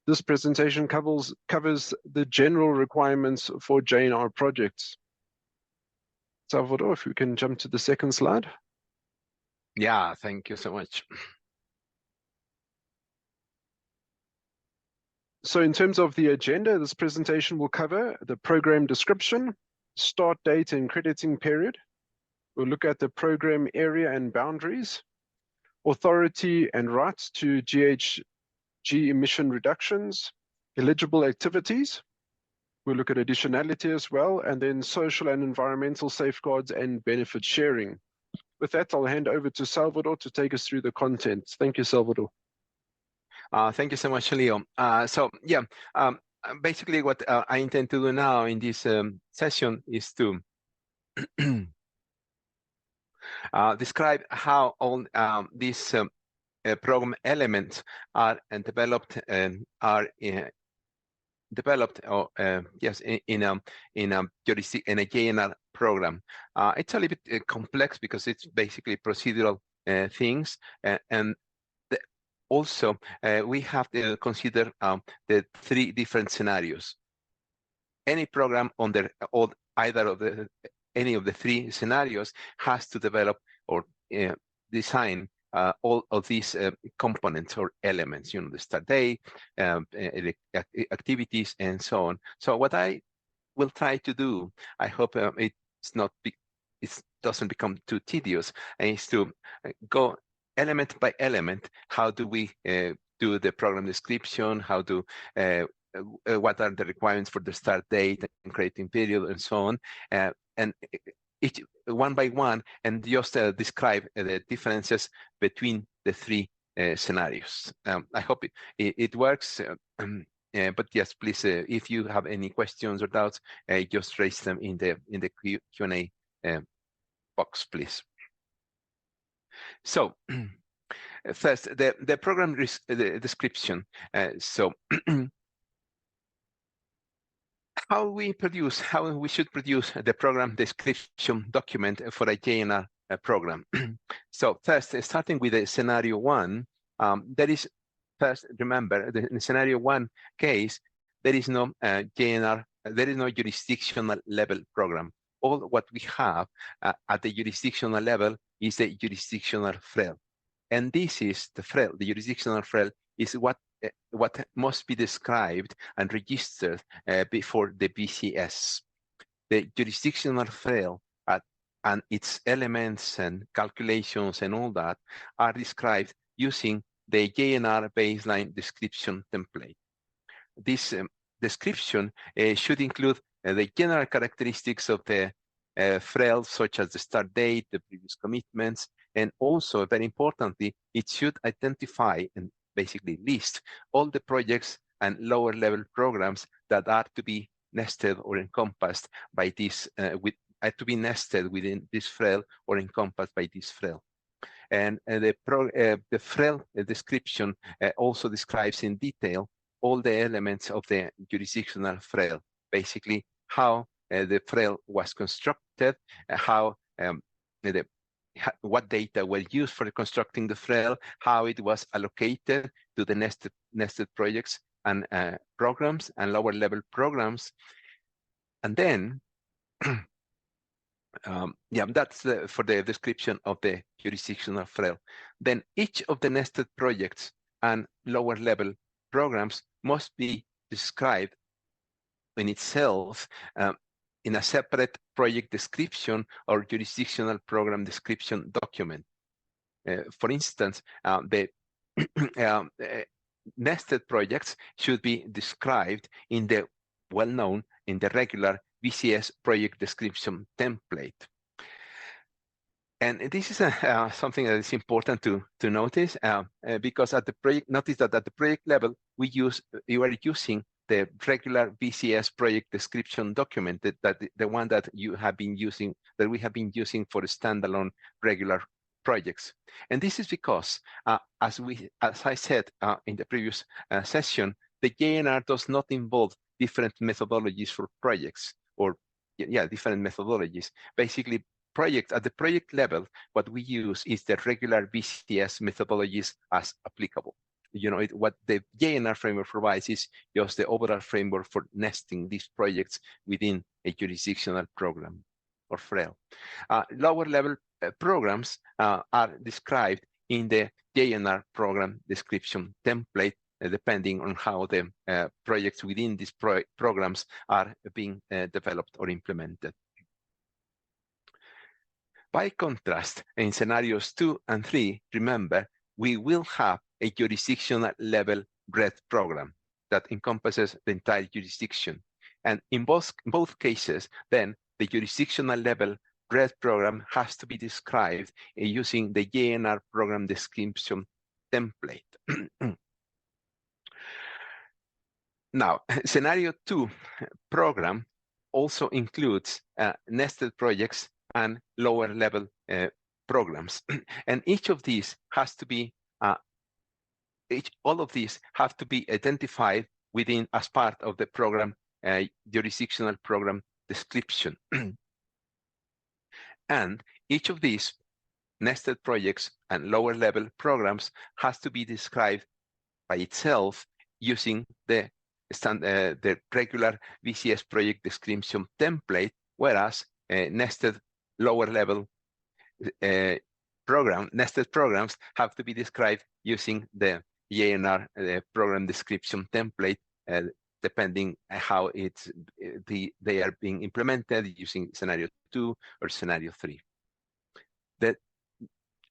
This presentation covers the general requirements for JNR projects. Salvador, if we can jump to the second slide.
Yeah, thank you so much.
So in terms of the agenda, this presentation will cover the program description, start date and crediting period. We'll look at the program area and boundaries, authority and rights to GHG emission reductions, eligible activities. We'll look at additionality as well, and then social and environmental safeguards and benefit sharing. With that, I'll hand over to Salvador to take us through the content. Thank you, Salvador.
Thank you so much, Leo. Basically what I intend to do now in this session is to describe how all these program elements are developed or yes in a JNR program. It's a little bit complex because it's basically procedural things, and also we have to consider the 3 different scenarios. Any program under either of any of the 3 scenarios has to develop or design all of these components or elements, the start date, activities, and so on. So what I will try to do, I hope it doesn't become too tedious, is to go element by element. How do we do the program description? How do what are the requirements for the start date and crediting period and so on, and each one by one, and just describe the differences between the 3 scenarios. I hope it works, but yes, please, if you have any questions or doubts, just raise them in the Q&A box, please. So first, the program description. How we should produce the program description document for a JNR program. So first, starting with the scenario 1, there is, first remember, in scenario 1 case, there is no JNR, there is no jurisdictional level program. All what we have at the jurisdictional level is the jurisdictional FREL. And this is the FREL, the jurisdictional FREL is what must be described and registered before the VCS. The jurisdictional FREL and its elements and calculations and all that are described using the JNR baseline description template. This description should include the general characteristics of the FREL, such as the start date, the previous commitments, and also, very importantly, it should identify and basically list all the projects and lower level programs that are to be nested or encompassed by this, to be nested within this FREL or encompassed by this FREL. And the FREL description also describes in detail all the elements of the jurisdictional FREL, basically how the FREL was constructed, how what data were used for constructing the FREL, how it was allocated to the nested projects and programs and lower level programs. And then Yeah, that's for the description of the jurisdictional FREL. Then each of the nested projects and lower level programs must be described in itself in a separate project description or jurisdictional program description document. For instance, the nested projects should be described in the well-known, in the regular VCS project description template. And this is something that is important to notice because at the project, notice that at the project level, you are using the regular VCS project description document, the one that you have been using, that we have been using for standalone regular projects. And this is because, as I said in the previous session, the JNR does not involve different methodologies for projects, or different methodologies. Basically, at the project level, what we use is the regular VCS methodologies as applicable. What the JNR framework provides is just the overall framework for nesting these projects within a jurisdictional program or FREL. Lower level programs are described in the JNR program description template, depending on how the projects within these programs are being developed or implemented. By contrast, in scenarios 2 and 3, remember, we will have a jurisdictional level REDD program that encompasses the entire jurisdiction. And in both cases, then the jurisdictional level REDD program has to be described using the JNR program description template. Now, scenario 2 program also includes nested projects and lower level programs. And each of these has to be, all of these have to be identified within as part of the program, jurisdictional program description. And each of these nested projects and lower level programs has to be described by itself using the regular VCS project description template, whereas nested lower level nested programs have to be described using the JNR program description template, depending on how they are being implemented using scenario 2 or scenario 3.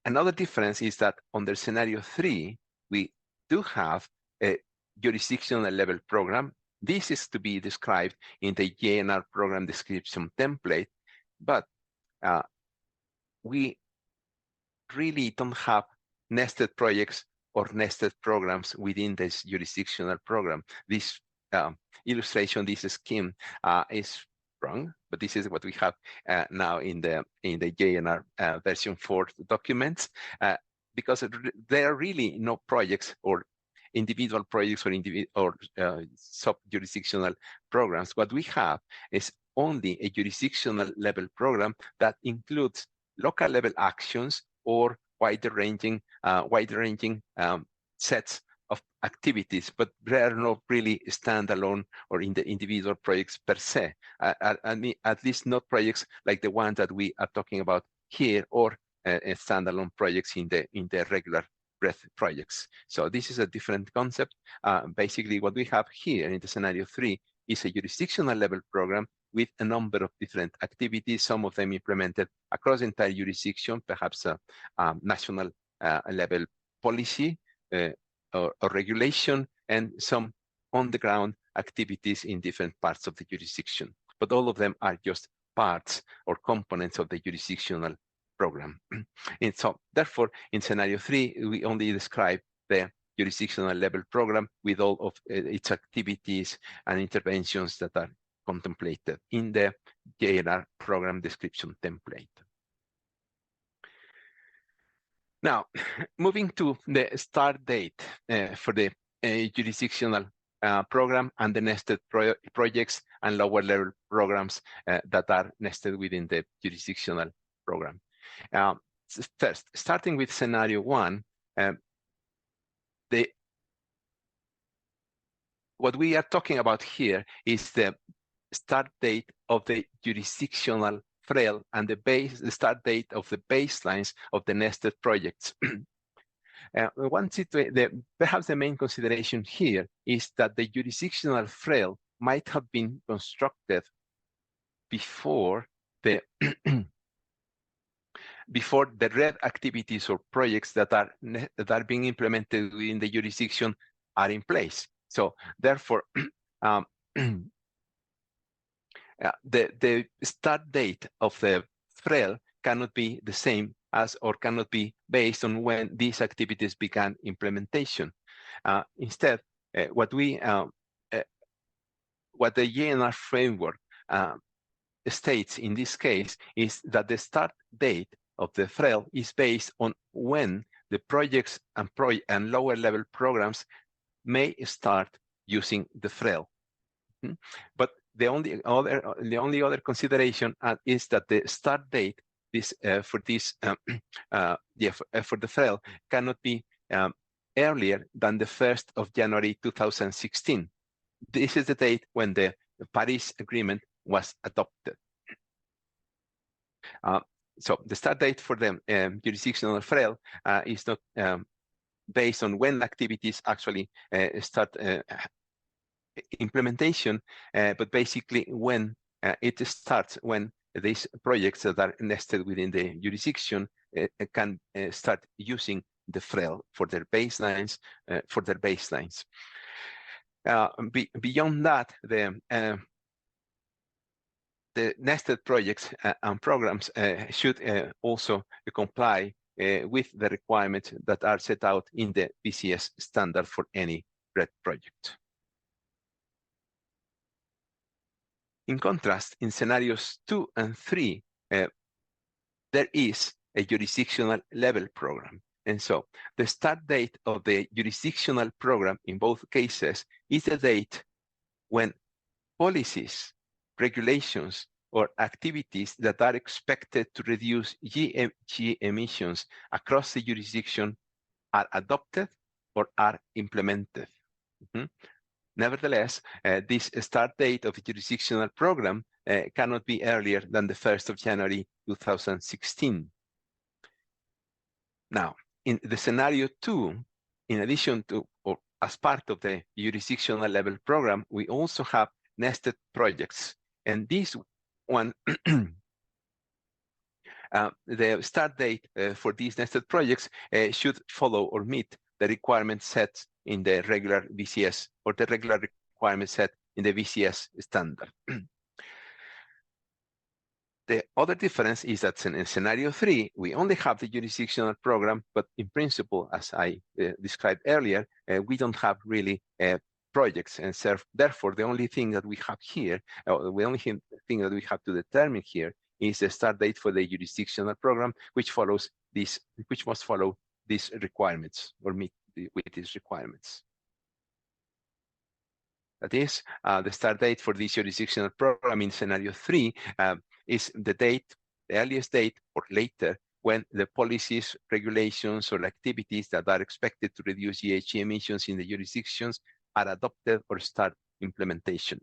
Another difference is that under scenario 3, we do have a jurisdictional level program. This is to be described in the JNR program description template, but we really don't have nested projects or nested programs within this jurisdictional program. This illustration, this scheme is wrong, but this is what we have now in the JNR version 4 documents, because there are really no projects or individual projects or sub-jurisdictional programs. What we have is only a jurisdictional level program that includes local level actions or wider-ranging sets of activities, but they are not really standalone or in the individual projects per se. At least not projects like the one that we are talking about here, or standalone projects in the regular REDD projects. So this is a different concept. Basically, what we have here in the scenario 3 is a jurisdictional level program with a number of different activities, some of them implemented across the entire jurisdiction, perhaps a national level policy or regulation, and some on-the-ground activities in different parts of the jurisdiction. But all of them are just parts or components of the jurisdictional program. And so, therefore, in scenario 3, we only describe the jurisdictional level program with all of its activities and interventions that are contemplated in the JNR program description template. Now, moving to the start date for the jurisdictional program and the nested projects and lower level programs that are nested within the jurisdictional program. First, starting with scenario 1, what we are talking about here is the start date of the jurisdictional FREL and the start date of the baselines of the nested projects. Perhaps the main consideration here is that the jurisdictional FREL might have been constructed before the before the REDD activities or projects that are being implemented within the jurisdiction are in place. So therefore, the start date of the FREL cannot be the same as, or cannot be based on when these activities began implementation. Instead, what the JNR framework states in this case is that the start date of the FREL is based on when the projects and lower level programs may start using the FREL. But the only other consideration is that the start date for the FREL cannot be earlier than the 1st of January 2016. This is the date when the Paris Agreement was adopted. So the start date for the jurisdictional FREL is not based on when activities actually start implementation, but basically when it starts, when these projects that are nested within the jurisdiction can start using the FREL for their baselines. Beyond that, the nested projects and programs should also comply with the requirements that are set out in the BCS standard for any REDD project. In contrast, in scenarios 2 and 3, there is a jurisdictional level program. And so the start date of the jurisdictional program in both cases is the date when policies, regulations, or activities that are expected to reduce GHG emissions across the jurisdiction are adopted or are implemented. Nevertheless, this start date of the jurisdictional program cannot be earlier than the 1st of January 2016. Now, in the scenario 2, in addition to, or as part of the jurisdictional level program, we also have nested projects. And this one, the start date for these nested projects should follow or meet the requirements set in the regular VCS, or the regular requirements set in the VCS standard. The other difference is that in scenario 3, we only have the jurisdictional program, but in principle, as I described earlier, we don't have really projects, and so therefore the only thing that we have here, the only thing that we have to determine here is the start date for the jurisdictional program, which must follow these requirements or meet with these requirements. That is, the start date for this jurisdictional program in scenario 3 is the earliest date or later when the policies, regulations, or activities that are expected to reduce GHG emissions in the jurisdictions are adopted or start implementation.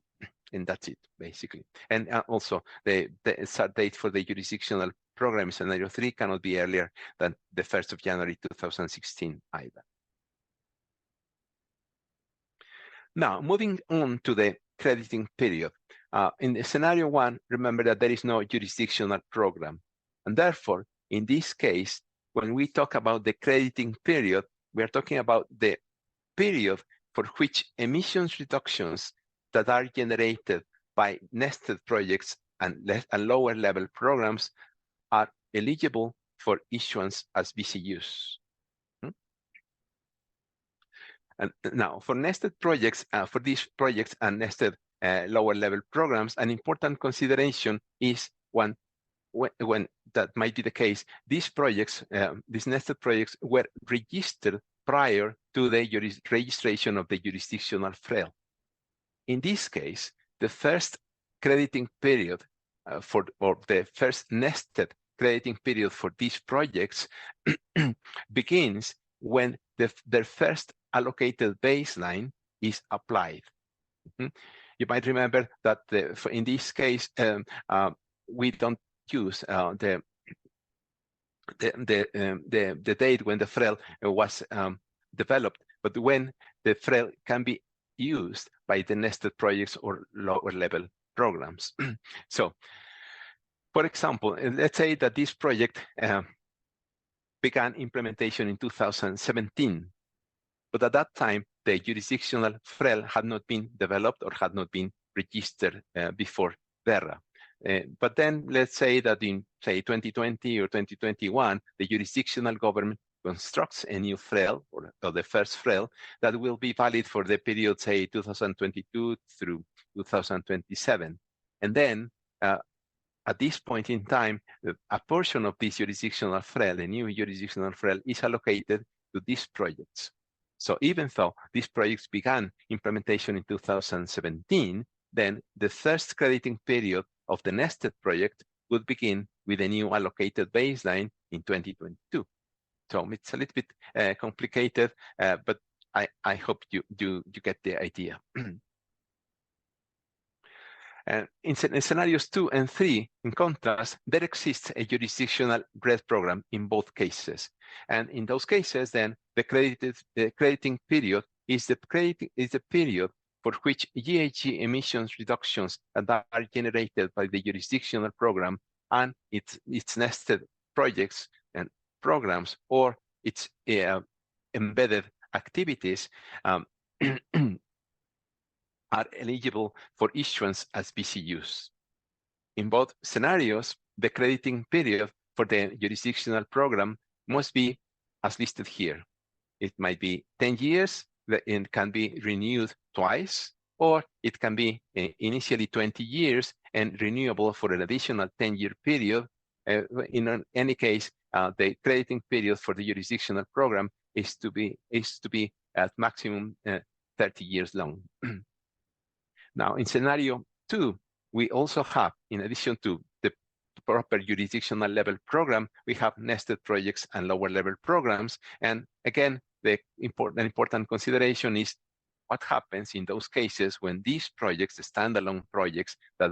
And that's it, basically. And also, the start date for the jurisdictional program in scenario 3 cannot be earlier than the 1st of January 2016 either. Now, moving on to the crediting period. In the scenario 1, remember that there is no jurisdictional program. And therefore, in this case, when we talk about the crediting period, we are talking about the period for which emissions reductions that are generated by nested projects and lower level programs are eligible for issuance as VCUs. And now, for nested projects, for these projects and nested lower level programs, an important consideration is when that might be the case, these projects, these nested projects were registered prior to the registration of the jurisdictional FREL. In this case, the first crediting period or the first nested crediting period for these projects begins when their first allocated baseline is applied. You might remember that in this case, we don't use the date when the FREL was developed, but when the FREL can be used by the nested projects or lower level programs. So, for example, let's say that this project began implementation in 2017, but at that time, the jurisdictional FREL had not been developed or had not been registered before Verra. But then let's say that in, say, 2020 or 2021, the jurisdictional government constructs a new FREL, or the first FREL, that will be valid for the period, say, 2022 through 2027. And then, at this point in time, a portion of this jurisdictional FREL, a new jurisdictional FREL, is allocated to these projects. So even though these projects began implementation in 2017, then the first crediting period of the nested project would begin with a new allocated baseline in 2022. So it's a little bit complicated, but I hope you get the idea. In scenarios 2 and 3, in contrast, there exists a jurisdictional REDD program in both cases. And in those cases, then the crediting period is the period for which GHG emissions reductions that are generated by the jurisdictional program and its nested projects and programs, or its embedded activities are eligible for issuance as BCUs. In both scenarios, the crediting period for the jurisdictional program must be as listed here. It might be 10 years, it can be renewed twice, or it can be initially 20 years and renewable for an additional 10-year period. In any case, the crediting period for the jurisdictional program is to be at maximum 30 years long. Now, in scenario 2, we also have, in addition to the proper jurisdictional level program, we have nested projects and lower level programs. And again, the important consideration is what happens in those cases when these projects, the standalone projects that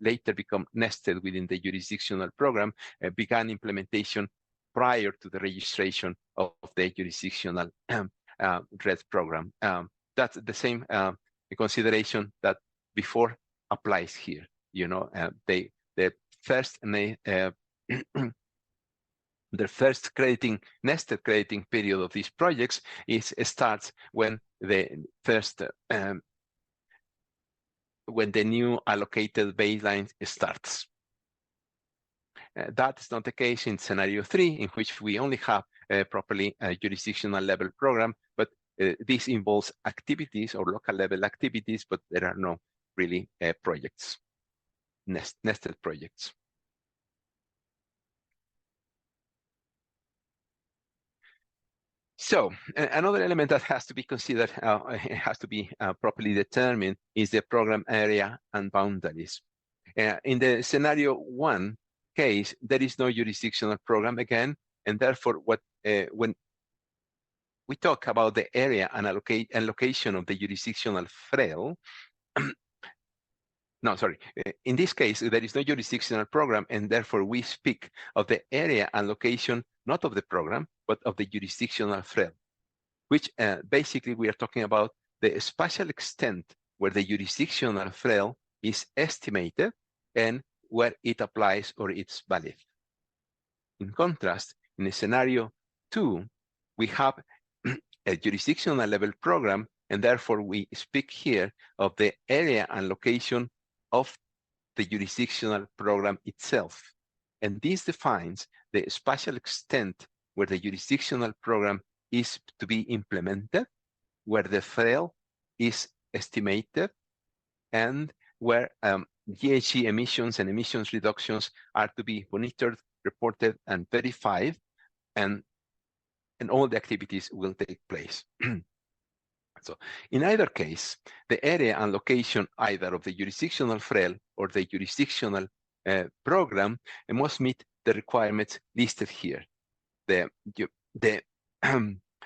later become nested within the jurisdictional program, began implementation prior to the registration of the jurisdictional REDD program. That's the same consideration that before applies here. You know, the first the first nested crediting period of these projects starts when the first when the new allocated baseline starts. That is not the case in scenario 3, in which we only have properly a jurisdictional level program, but this involves activities or local level activities, but there are no really projects, nested projects. So another element that has to be considered, has to be properly determined, is the program area and boundaries. In the scenario 1 case, there is no jurisdictional program again, and therefore when we talk about the area and location of the jurisdictional FREL, no, sorry. In this case, there is no jurisdictional program, and therefore we speak of the area and location, not of the program, but of the jurisdictional FREL, which basically we are talking about the spatial extent where the jurisdictional FREL is estimated and where it applies or it's valid. In contrast, in the scenario 2, we have a jurisdictional level program, and therefore we speak here of the area and location of the jurisdictional program itself. And this defines the spatial extent where the jurisdictional program is to be implemented, where the FREL is estimated, and where GHG emissions and emissions reductions are to be monitored, reported, and verified, and all the activities will take place. So in either case, the area and location either of the jurisdictional FREL or the jurisdictional program must meet the requirements listed here.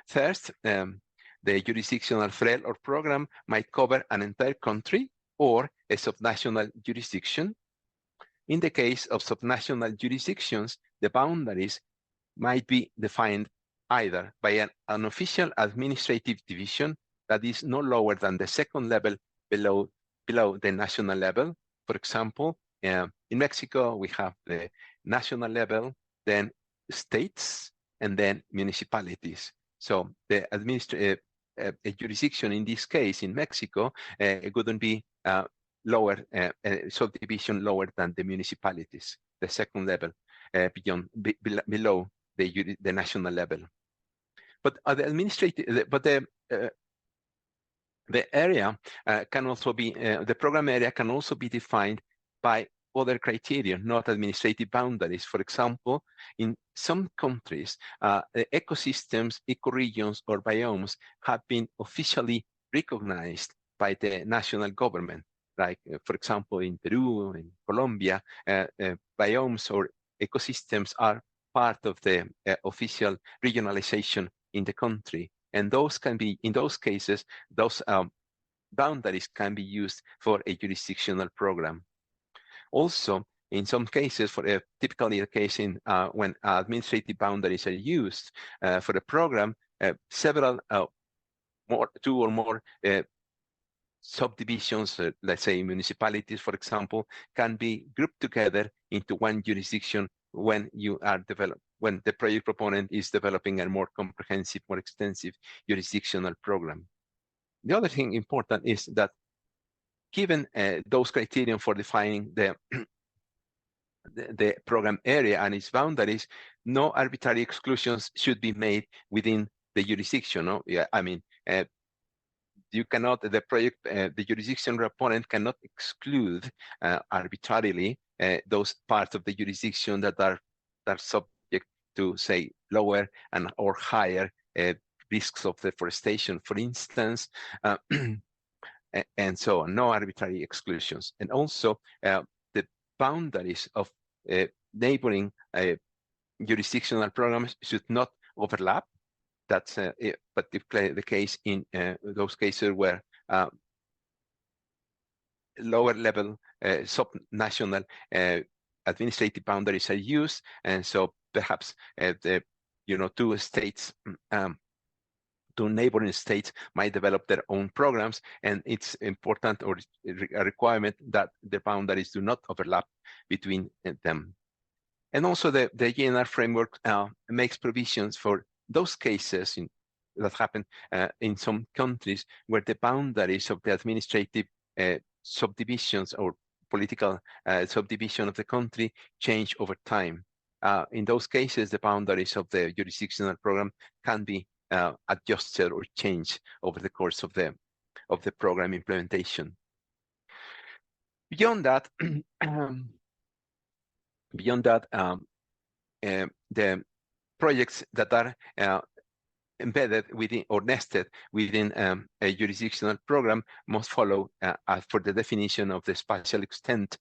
First, the jurisdictional FREL or program might cover an entire country or a subnational jurisdiction. In the case of subnational jurisdictions, the boundaries might be defined either by an official administrative division that is no lower than the second level below the national level. For example, in Mexico, we have the national level, then states, and then municipalities. So the a jurisdiction in this case in Mexico wouldn't be lower subdivision lower than the municipalities, the second level below the national level. But the administrative, but the area can also be, the program area can also be defined by other criteria, not administrative boundaries. For example, in some countries, the ecosystems, ecoregions, or biomes have been officially recognized by the national government. Like, for example, in Peru, in Colombia, biomes or ecosystems are part of the official regionalization in the country. And those can be, in those cases, those boundaries can be used for a jurisdictional program. Also, in some cases, for typically the case in when administrative boundaries are used for a program, several two or more subdivisions, let's say municipalities, for example, can be grouped together into one jurisdiction when you are when the project proponent is developing a more comprehensive, more extensive jurisdictional program. The other thing important is that given those criteria for defining the program area and its boundaries, no arbitrary exclusions should be made within the jurisdiction. No? Yeah, I mean, you cannot, the jurisdiction proponent cannot exclude arbitrarily those parts of the jurisdiction that are subject to, say, lower or higher risks of deforestation, for instance, and so on. No arbitrary exclusions. And also, the boundaries of neighboring jurisdictional programs should not overlap. That's particularly the case in those cases where lower level subnational administrative boundaries are used, and so perhaps two states, two neighboring states might develop their own programs, and it's important or a requirement that the boundaries do not overlap between them. And also the JNR framework makes provisions for those cases that happen in some countries where the boundaries of the administrative subdivisions or political subdivision of the country change over time. In those cases, the boundaries of the jurisdictional program can be adjusted or changed over the course of the program implementation. Beyond that, the projects that are embedded within or nested within a jurisdictional program must follow, for the definition of the spatial extent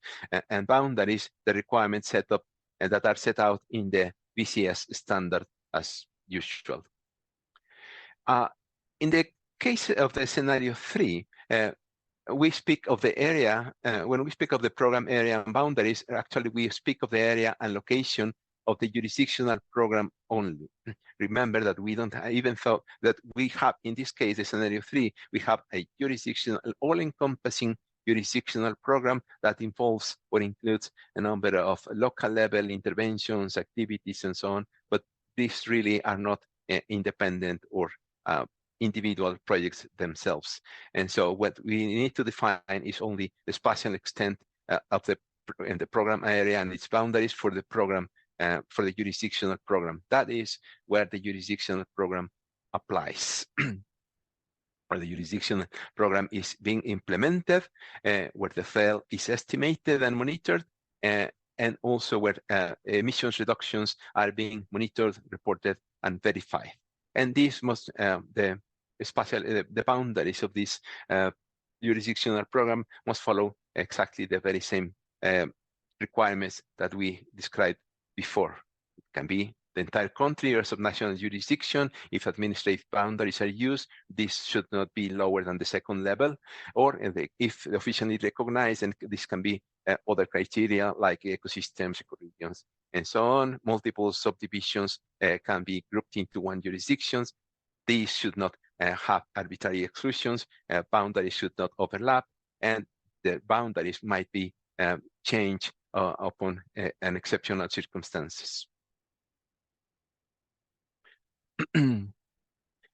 and boundaries, the requirements set up that are set out in the VCS standard as usual. In the case of the scenario 3, we speak of the area, when we speak of the program area and boundaries, actually we speak of the area and location of the jurisdictional program only. Remember that we don't even thought that we have, in this case, the scenario 3, we have a jurisdictional, all-encompassing jurisdictional program that involves or includes a number of local level interventions, activities, and so on, but these really are not independent or individual projects themselves. And so what we need to define is only the spatial extent of the program area and its boundaries for the program, for the jurisdictional program. That is where the jurisdictional program applies. Where the jurisdictional program is being implemented, where the fail is estimated and monitored, and also where emissions reductions are being monitored, reported, and verified. And this must, the boundaries of this jurisdictional program must follow exactly the very same requirements that we described before. It can be the entire country or subnational jurisdiction. If administrative boundaries are used, this should not be lower than the second level. Or if officially recognized, and this can be other criteria like ecosystems, ecoregions, and so on. Multiple subdivisions can be grouped into one jurisdiction. These should not have arbitrary exclusions. Boundaries should not overlap, and the boundaries might be changed upon an exceptional circumstances.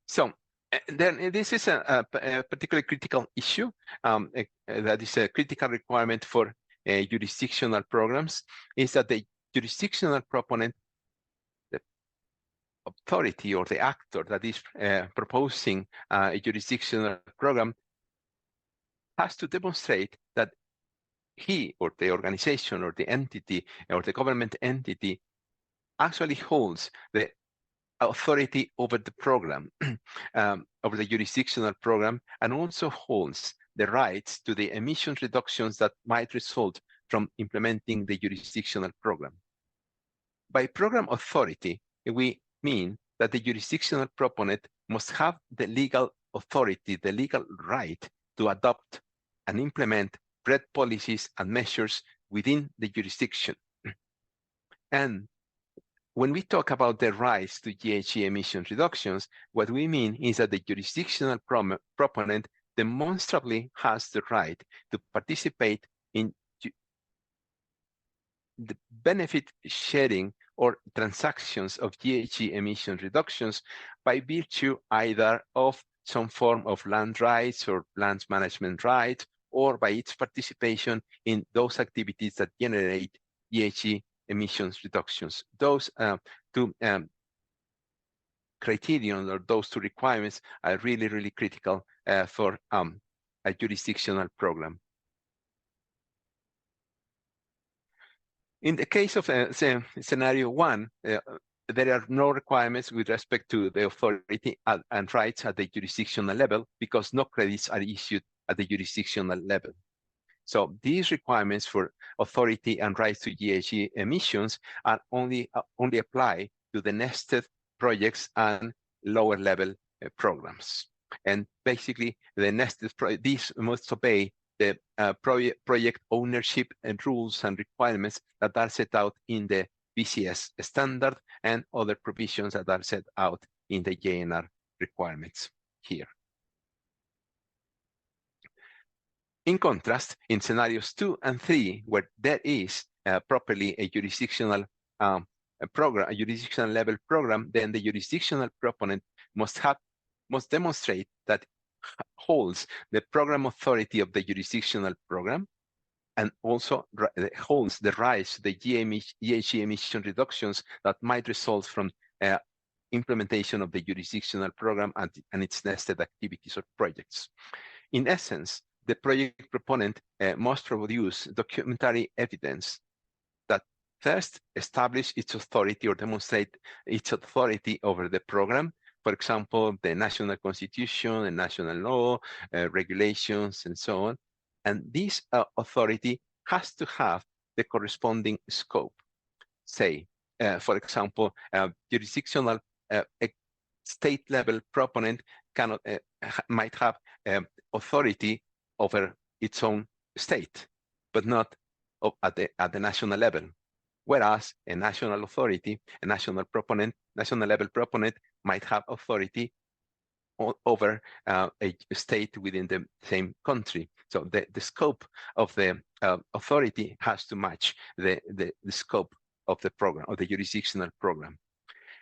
So then this is a particularly critical issue that is a critical requirement for jurisdictional programs, is that the jurisdictional proponent, the authority or the actor that is proposing a jurisdictional program, has to demonstrate that he or the organization or the entity or the government entity actually holds the authority over the program, over the jurisdictional program, and also holds the rights to the emission reductions that might result from implementing the jurisdictional program. By program authority, we mean that the jurisdictional proponent must have the legal authority, the legal right to adopt and implement REDD policies and measures within the jurisdiction. And when we talk about the rights to GHG emission reductions, what we mean is that the jurisdictional proponent demonstrably has the right to participate in the benefit sharing or transactions of GHG emission reductions by virtue either of some form of land rights or land management rights, or by its participation in those activities that generate GHG emissions reductions. Those two criterion or those two requirements are really, really critical for a jurisdictional program. In the case of scenario one, there are no requirements with respect to the authority and rights at the jurisdictional level because no credits are issued at the jurisdictional level. So these requirements for authority and rights to GHG emissions are only apply to the nested projects and lower level programs. And basically, the nested these must obey the project ownership and rules and requirements that are set out in the BCS standard and other provisions that are set out in the JNR requirements here. In contrast, in scenarios 2 and 3, where there is properly a jurisdictional program, a jurisdictional level program, then the jurisdictional proponent must demonstrate that holds the program authority of the jurisdictional program and also holds the rights to the GHG emission reductions that might result from implementation of the jurisdictional program and its nested activities or projects. In essence, the project proponent must produce documentary evidence that first establish its authority or demonstrate its authority over the program. For example, the national constitution, the national law, regulations, and so on. And this authority has to have the corresponding scope. Say, for example, jurisdictional state-level proponent might have authority over its own state, but not at the national level. Whereas a national authority, a national level proponent might have authority over a state within the same country. So the scope of the authority has to match the scope of the program, of the jurisdictional program.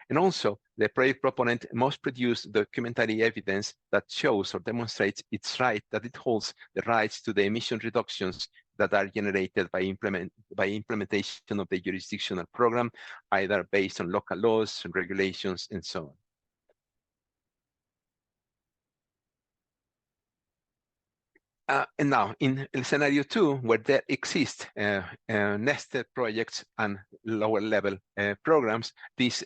And also, the project proponent must produce documentary evidence that shows or demonstrates its right, that it holds the rights to the emission reductions that are generated by implementation of the jurisdictional program, either based on local laws and regulations and so on. And now, in scenario 2, where there exist nested projects and lower level programs, these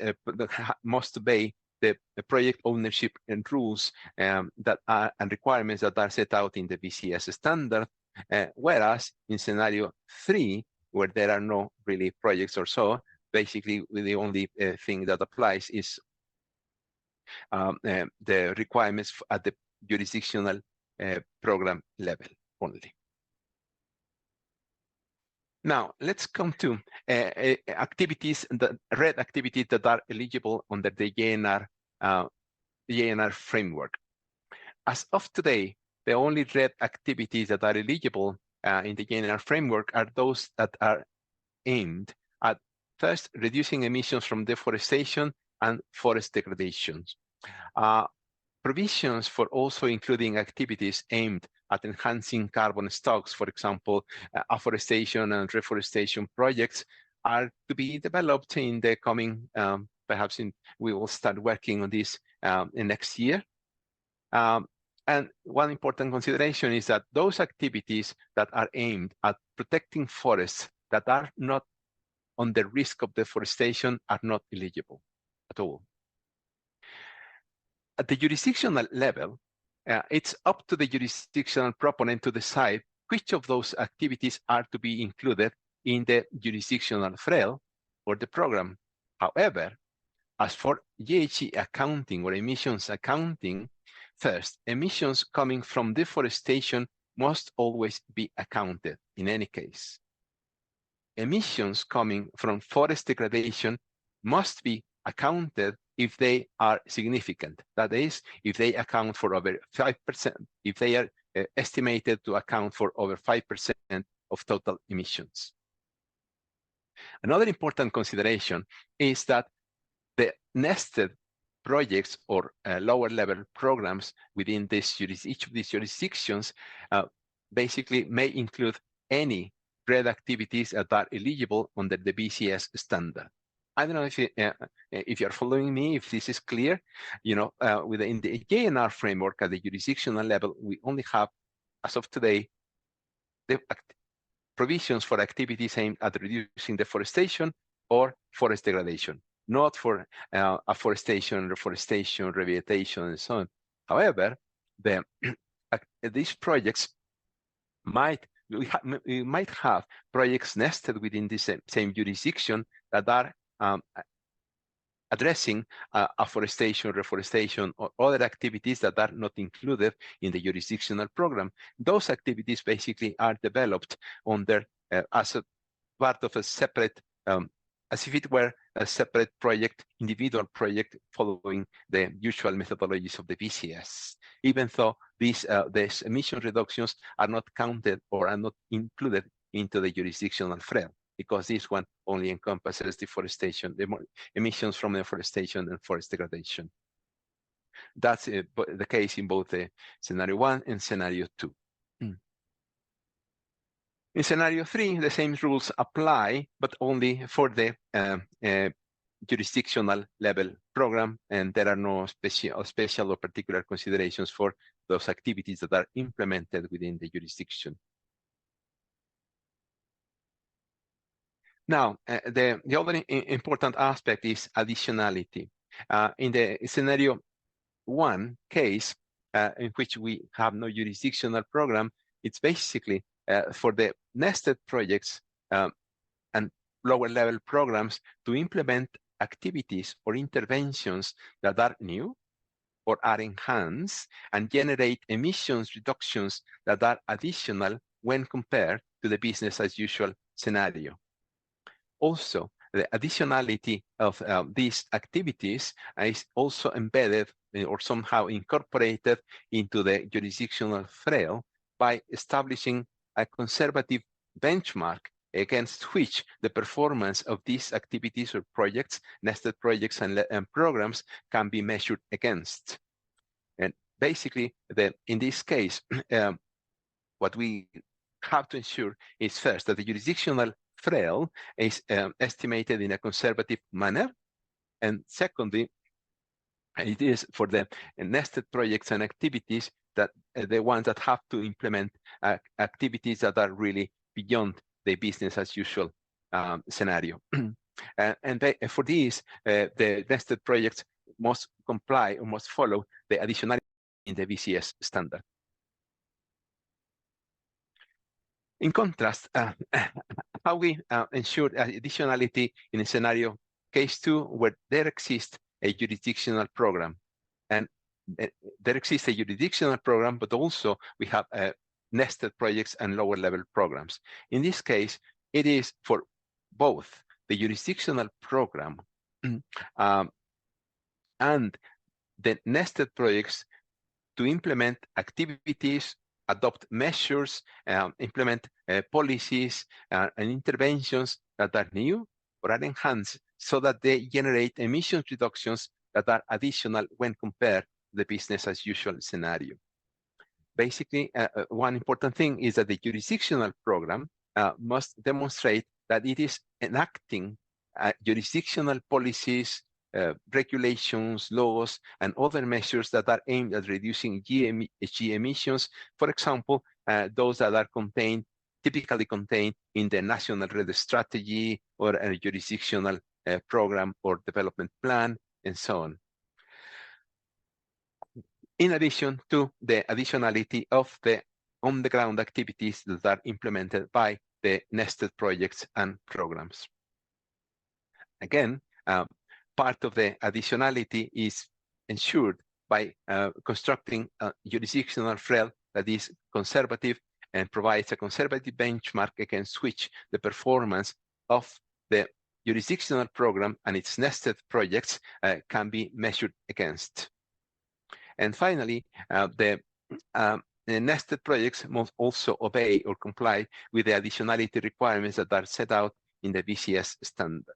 must obey the project ownership and rules that are and requirements that are set out in the BCS standard. Whereas in scenario 3, where there are no really projects or so, basically the only thing that applies is the requirements at the jurisdictional program level only. Now, let's come to activities, the REDD activities that are eligible under the JNR framework. As of today, the only REDD activities that are eligible in the JNR framework are those that are aimed at, first, reducing emissions from deforestation and forest degradation. Provisions for also including activities aimed at enhancing carbon stocks, for example, afforestation and reforestation projects, are to be developed in the coming, perhaps we will start working on this in next year. And one important consideration is that those activities that are aimed at protecting forests that are not on the risk of deforestation are not eligible at all. At the jurisdictional level, it's up to the jurisdictional proponent to decide which of those activities are to be included in the jurisdictional FREL or the program. However, as for GHG accounting or emissions accounting, first, emissions coming from deforestation must always be accounted in any case. Emissions coming from forest degradation must be accounted if they are significant. That is, if they account for over 5%, if they are estimated to account for over 5% of total emissions. Another important consideration is that the nested projects or lower level programs within each of these jurisdictions basically may include any REDD activities that are eligible under the BCS standard. I don't know if you're following me, if this is clear. You know, within the JNR framework at the jurisdictional level, we only have, as of today, the provisions for activities aimed at reducing deforestation or forest degradation, not for afforestation, reforestation, rehabilitation, and so on. However, these projects we might have projects nested within the same jurisdiction that are addressing afforestation, reforestation, or other activities that are not included in the jurisdictional program. Those activities basically are developed under as a part of a separate, as if it were a separate project, individual project, following the usual methodologies of the BCS, even though these emission reductions are not counted or are not included into the jurisdictional FREL, because this one only encompasses deforestation, the emissions from deforestation and forest degradation. That's the case in both the scenario 1 and scenario 2. In scenario 3, the same rules apply, but only for the jurisdictional level program, and there are no special or particular considerations for those activities that are implemented within the jurisdiction. Now, the other important aspect is additionality. In the scenario 1 case, in which we have no jurisdictional program, it's basically for the nested projects and lower level programs to implement activities or interventions that are new or are enhanced and generate emissions reductions that are additional when compared to the business as usual scenario. Also, the additionality of these activities is also embedded or somehow incorporated into the jurisdictional FREL by establishing a conservative benchmark against which the performance of these activities or projects, nested projects and programs can be measured against. And basically, in this case, what we have to ensure is first that the jurisdictional FREL is estimated in a conservative manner, and secondly, it is for the nested projects and activities that the ones that have to implement activities that are really beyond the business as usual scenario. And for these, the nested projects must comply or must follow the additionality in the BCS standard. In contrast, how we ensure additionality in scenario case 2, where there exists a jurisdictional program. And there exists a jurisdictional program, but also we have nested projects and lower level programs. In this case, it is for both the jurisdictional program and the nested projects to implement activities, adopt measures, implement policies and interventions that are new or are enhanced so that they generate emission reductions that are additional when compared to the business as usual scenario. Basically, one important thing is that the jurisdictional program must demonstrate that it is enacting jurisdictional policies, regulations, laws, and other measures that are aimed at reducing GHG emissions. For example, those that are typically contained in the National REDD strategy or a jurisdictional program or development plan, and so on. In addition to the additionality of the on-the-ground activities that are implemented by the nested projects and programs. Again, part of the additionality is ensured by constructing a jurisdictional frame that is conservative and provides a conservative benchmark against which the performance of the jurisdictional program and its nested projects can be measured against. And finally, the nested projects must also obey or comply with the additionality requirements that are set out in the BCS standard.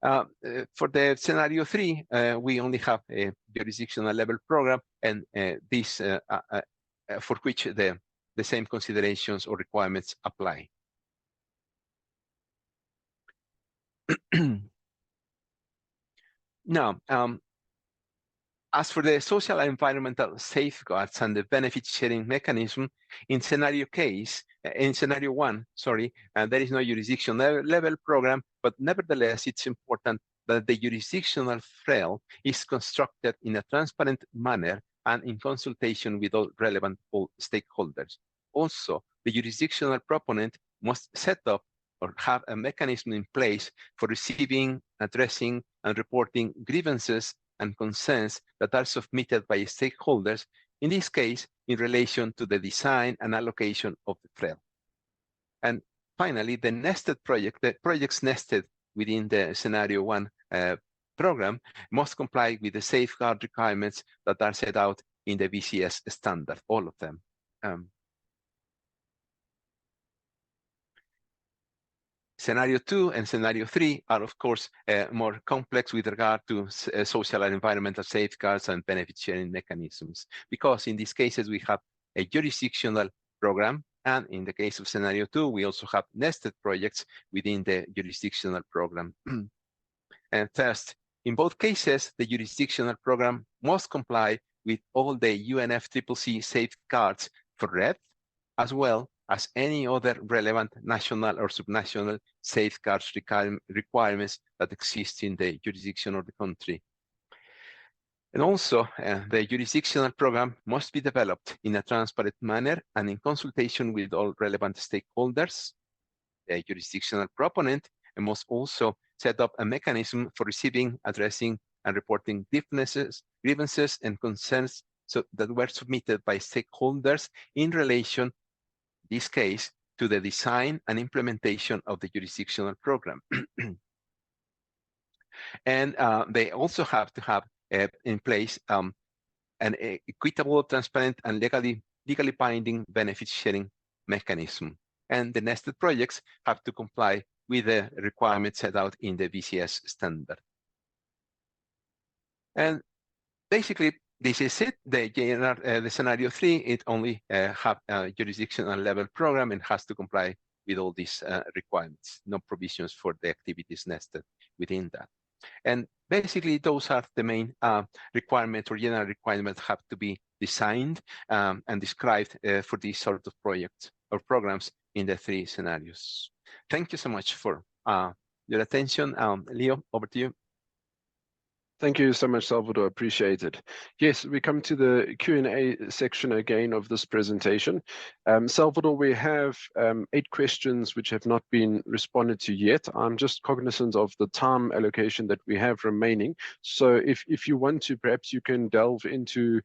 For the scenario 3, we only have a jurisdictional level program, and this for which the same considerations or requirements apply. Now, as for the social and environmental safeguards and the benefit sharing mechanism, in scenario 1, there is no jurisdiction level program, but nevertheless, it's important that the jurisdictional frame is constructed in a transparent manner and in consultation with all relevant stakeholders. Also, the jurisdictional proponent must set up or have a mechanism in place for receiving, addressing, and reporting grievances and concerns that are submitted by stakeholders, in this case, in relation to the design and allocation of the frame. And finally, the nested project, the projects nested within the scenario 1 program must comply with the safeguard requirements that are set out in the BCS standard, all of them. Scenario 2 and scenario 3 are, of course, more complex with regard to social and environmental safeguards and benefit sharing mechanisms, because in these cases we have a jurisdictional program, and in the case of scenario 2, we also have nested projects within the jurisdictional program. And first, in both cases, the jurisdictional program must comply with all the UNFCCC safeguards for REDD, as well as any other relevant national or subnational safeguards requirements that exist in the jurisdiction of the country. And also, the jurisdictional program must be developed in a transparent manner and in consultation with all relevant stakeholders. The jurisdictional proponent must also set up a mechanism for receiving, addressing, and reporting grievances, and concerns that were submitted by stakeholders in relation, this case, to the design and implementation of the jurisdictional program. And they also have to have in place an equitable, transparent, and legally binding benefit sharing mechanism. And the nested projects have to comply with the requirements set out in the BCS standard. And basically, this is it. The JNR, the scenario 3, it only have a jurisdictional level program and has to comply with all these requirements. No provisions for the activities nested within that. And basically, those are the main requirements or general requirements have to be designed and described for these sort of projects or programs in the 3 scenarios. Thank you so much for your attention. Leo, over to you.
Thank you so much, Salvador. Appreciate it. Yes, we come to the Q&A section again of this presentation. Salvador, we have 8 questions which have not been responded to yet. I'm just cognizant of the time allocation that we have remaining. So if you want to, perhaps you can delve into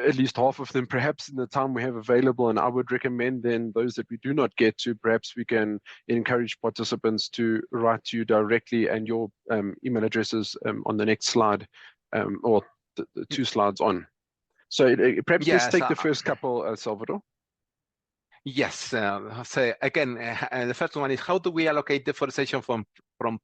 at least half of them perhaps in the time we have available, and I would recommend then those that we do not get to, perhaps we can encourage participants to write to you directly, and your email addresses on the next slide, or the 2 slides on. So perhaps let's
Yes,
take the first couple, Salvador.
Yes. So again, the first one is, how do we allocate deforestation from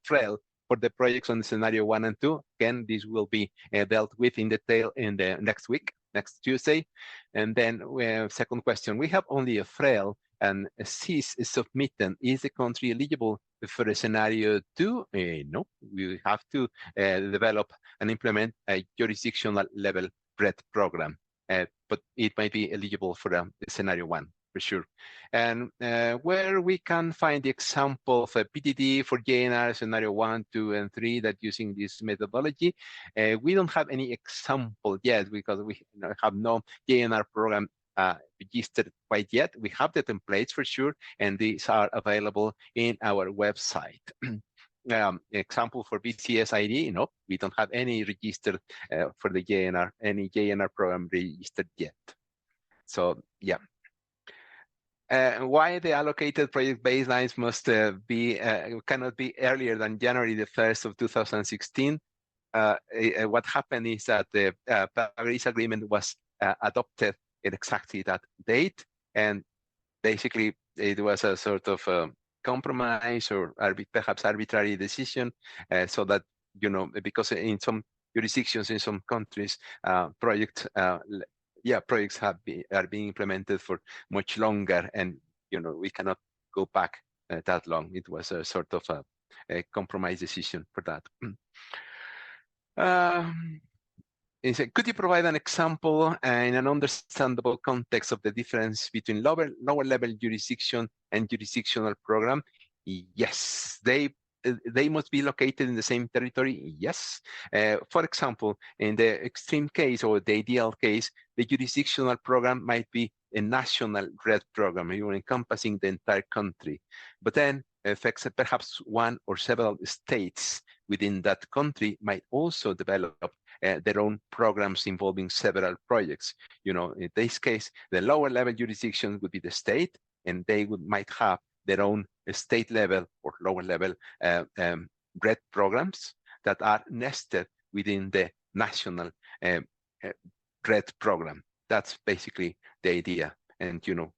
FREL for the projects on scenario 1 and 2? Again, this will be dealt with in detail in the next week, next Tuesday. And then we have second question. We have only a FREL and a CIS is submitted. Is the country eligible for a scenario 2? No, we have to develop and implement a jurisdictional level REDD program, but it might be eligible for the scenario 1. For sure. And where we can find the example of a PDD for JNR scenario 1, 2, and 3 that using this methodology, we don't have any example yet because we have no JNR program registered quite yet. We have the templates for sure, and these are available in our website. Example for BCS ID, no, we don't have any registered for the JNR, any JNR program registered yet. So yeah. Why the allocated project baselines must cannot be earlier than January the 1st of 2016. What happened is that the Paris Agreement was adopted at exactly that date, and basically it was a sort of compromise or perhaps arbitrary decision, so that, you know, because in some jurisdictions, in some countries, projects are being implemented for much longer, and you know, we cannot go back that long. It was a sort of a compromise decision for that. Could you provide an example in an understandable context of the difference between lower level jurisdiction and jurisdictional program? Yes, they must be located in the same territory. Yes. For example, in the extreme case or the ideal case, the jurisdictional program might be a national REDD program, encompassing the entire country, but then affects perhaps one or several states within that country might also develop their own programs involving several projects. You know, in this case, the lower level jurisdiction would be the state, and they might have their own state level or lower level REDD programs that are nested within the national REDD program. That's basically the idea, and you know,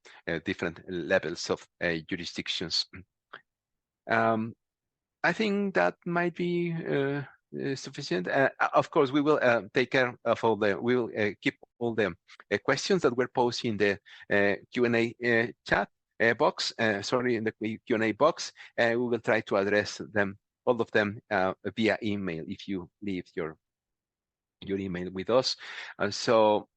different levels of jurisdictions. I think that might be sufficient. Of course, we will take care of all the. We will keep all the questions that were posted in the Q&A chat box. Sorry, in the Q&A box. We will try to address them, all of them, via email if you leave your email with us. So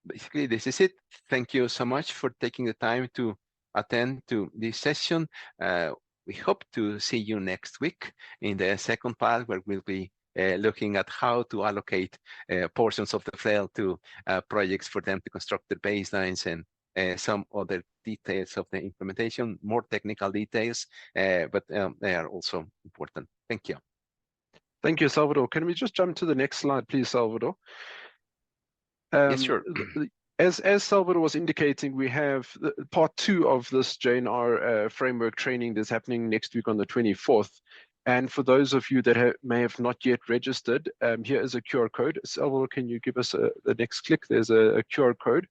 basically, this is it. Thank you so much for taking the time to attend to this session. We hope to see you next week in the second part, where we'll be looking at how to allocate portions of the FREL to projects for them to construct their baselines and some other details of the implementation, more technical details, but they are also important. Thank you.
Thank you, Salvador. Can we just jump to the next slide, please, Salvador?
Yes, sure.
As Salvador was indicating, we have part 2 of this JNR framework training that's happening next week on the 24th. And for those of you that may have not yet registered, here is a QR code. Salvador, can you give us the next click? There's a QR code.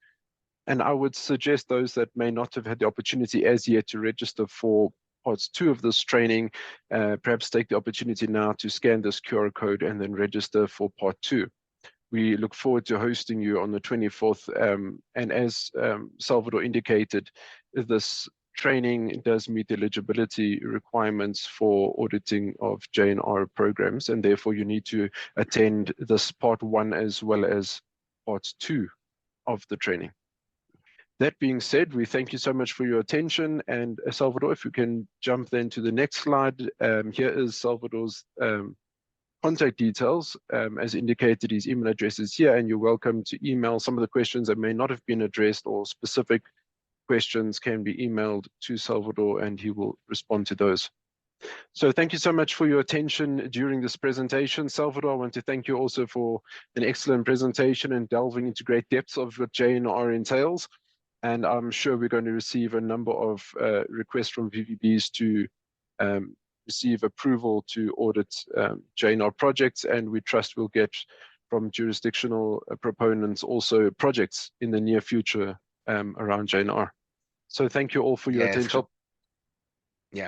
And I would suggest those that may not have had the opportunity as yet to register for parts 2 of this training, perhaps take the opportunity now to scan this QR code and then register for part 2. We look forward to hosting you on the 24th. And as Salvador indicated, this training does meet the eligibility requirements for auditing of JNR programs, and therefore you need to attend this part 1 as well as part 2 of the training. That being said, we thank you so much for your attention. And Salvador, if you can jump then to the next slide. Here is Salvador's contact details. As indicated, his email address is here, and you're welcome to email some of the questions that may not have been addressed, or specific questions can be emailed to Salvador and he will respond to those. So thank you so much for your attention during this presentation. Salvador, I want to thank you also for an excellent presentation and delving into great depths of what JNR entails. And I'm sure we're going to receive a number of requests from VVBs to receive approval to audit JNR projects, and we trust we'll get from jurisdictional proponents also projects in the near future around JNR. So thank you all for your attention.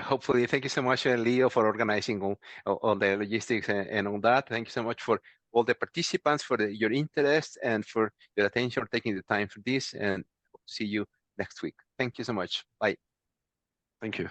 Hopefully. Thank you so much, Leo, for organizing all the logistics and all that. Thank you so much for all the participants, for your interest and for your attention, taking the time for this, and hope to see you next week. Thank you so much. Bye.
Thank you.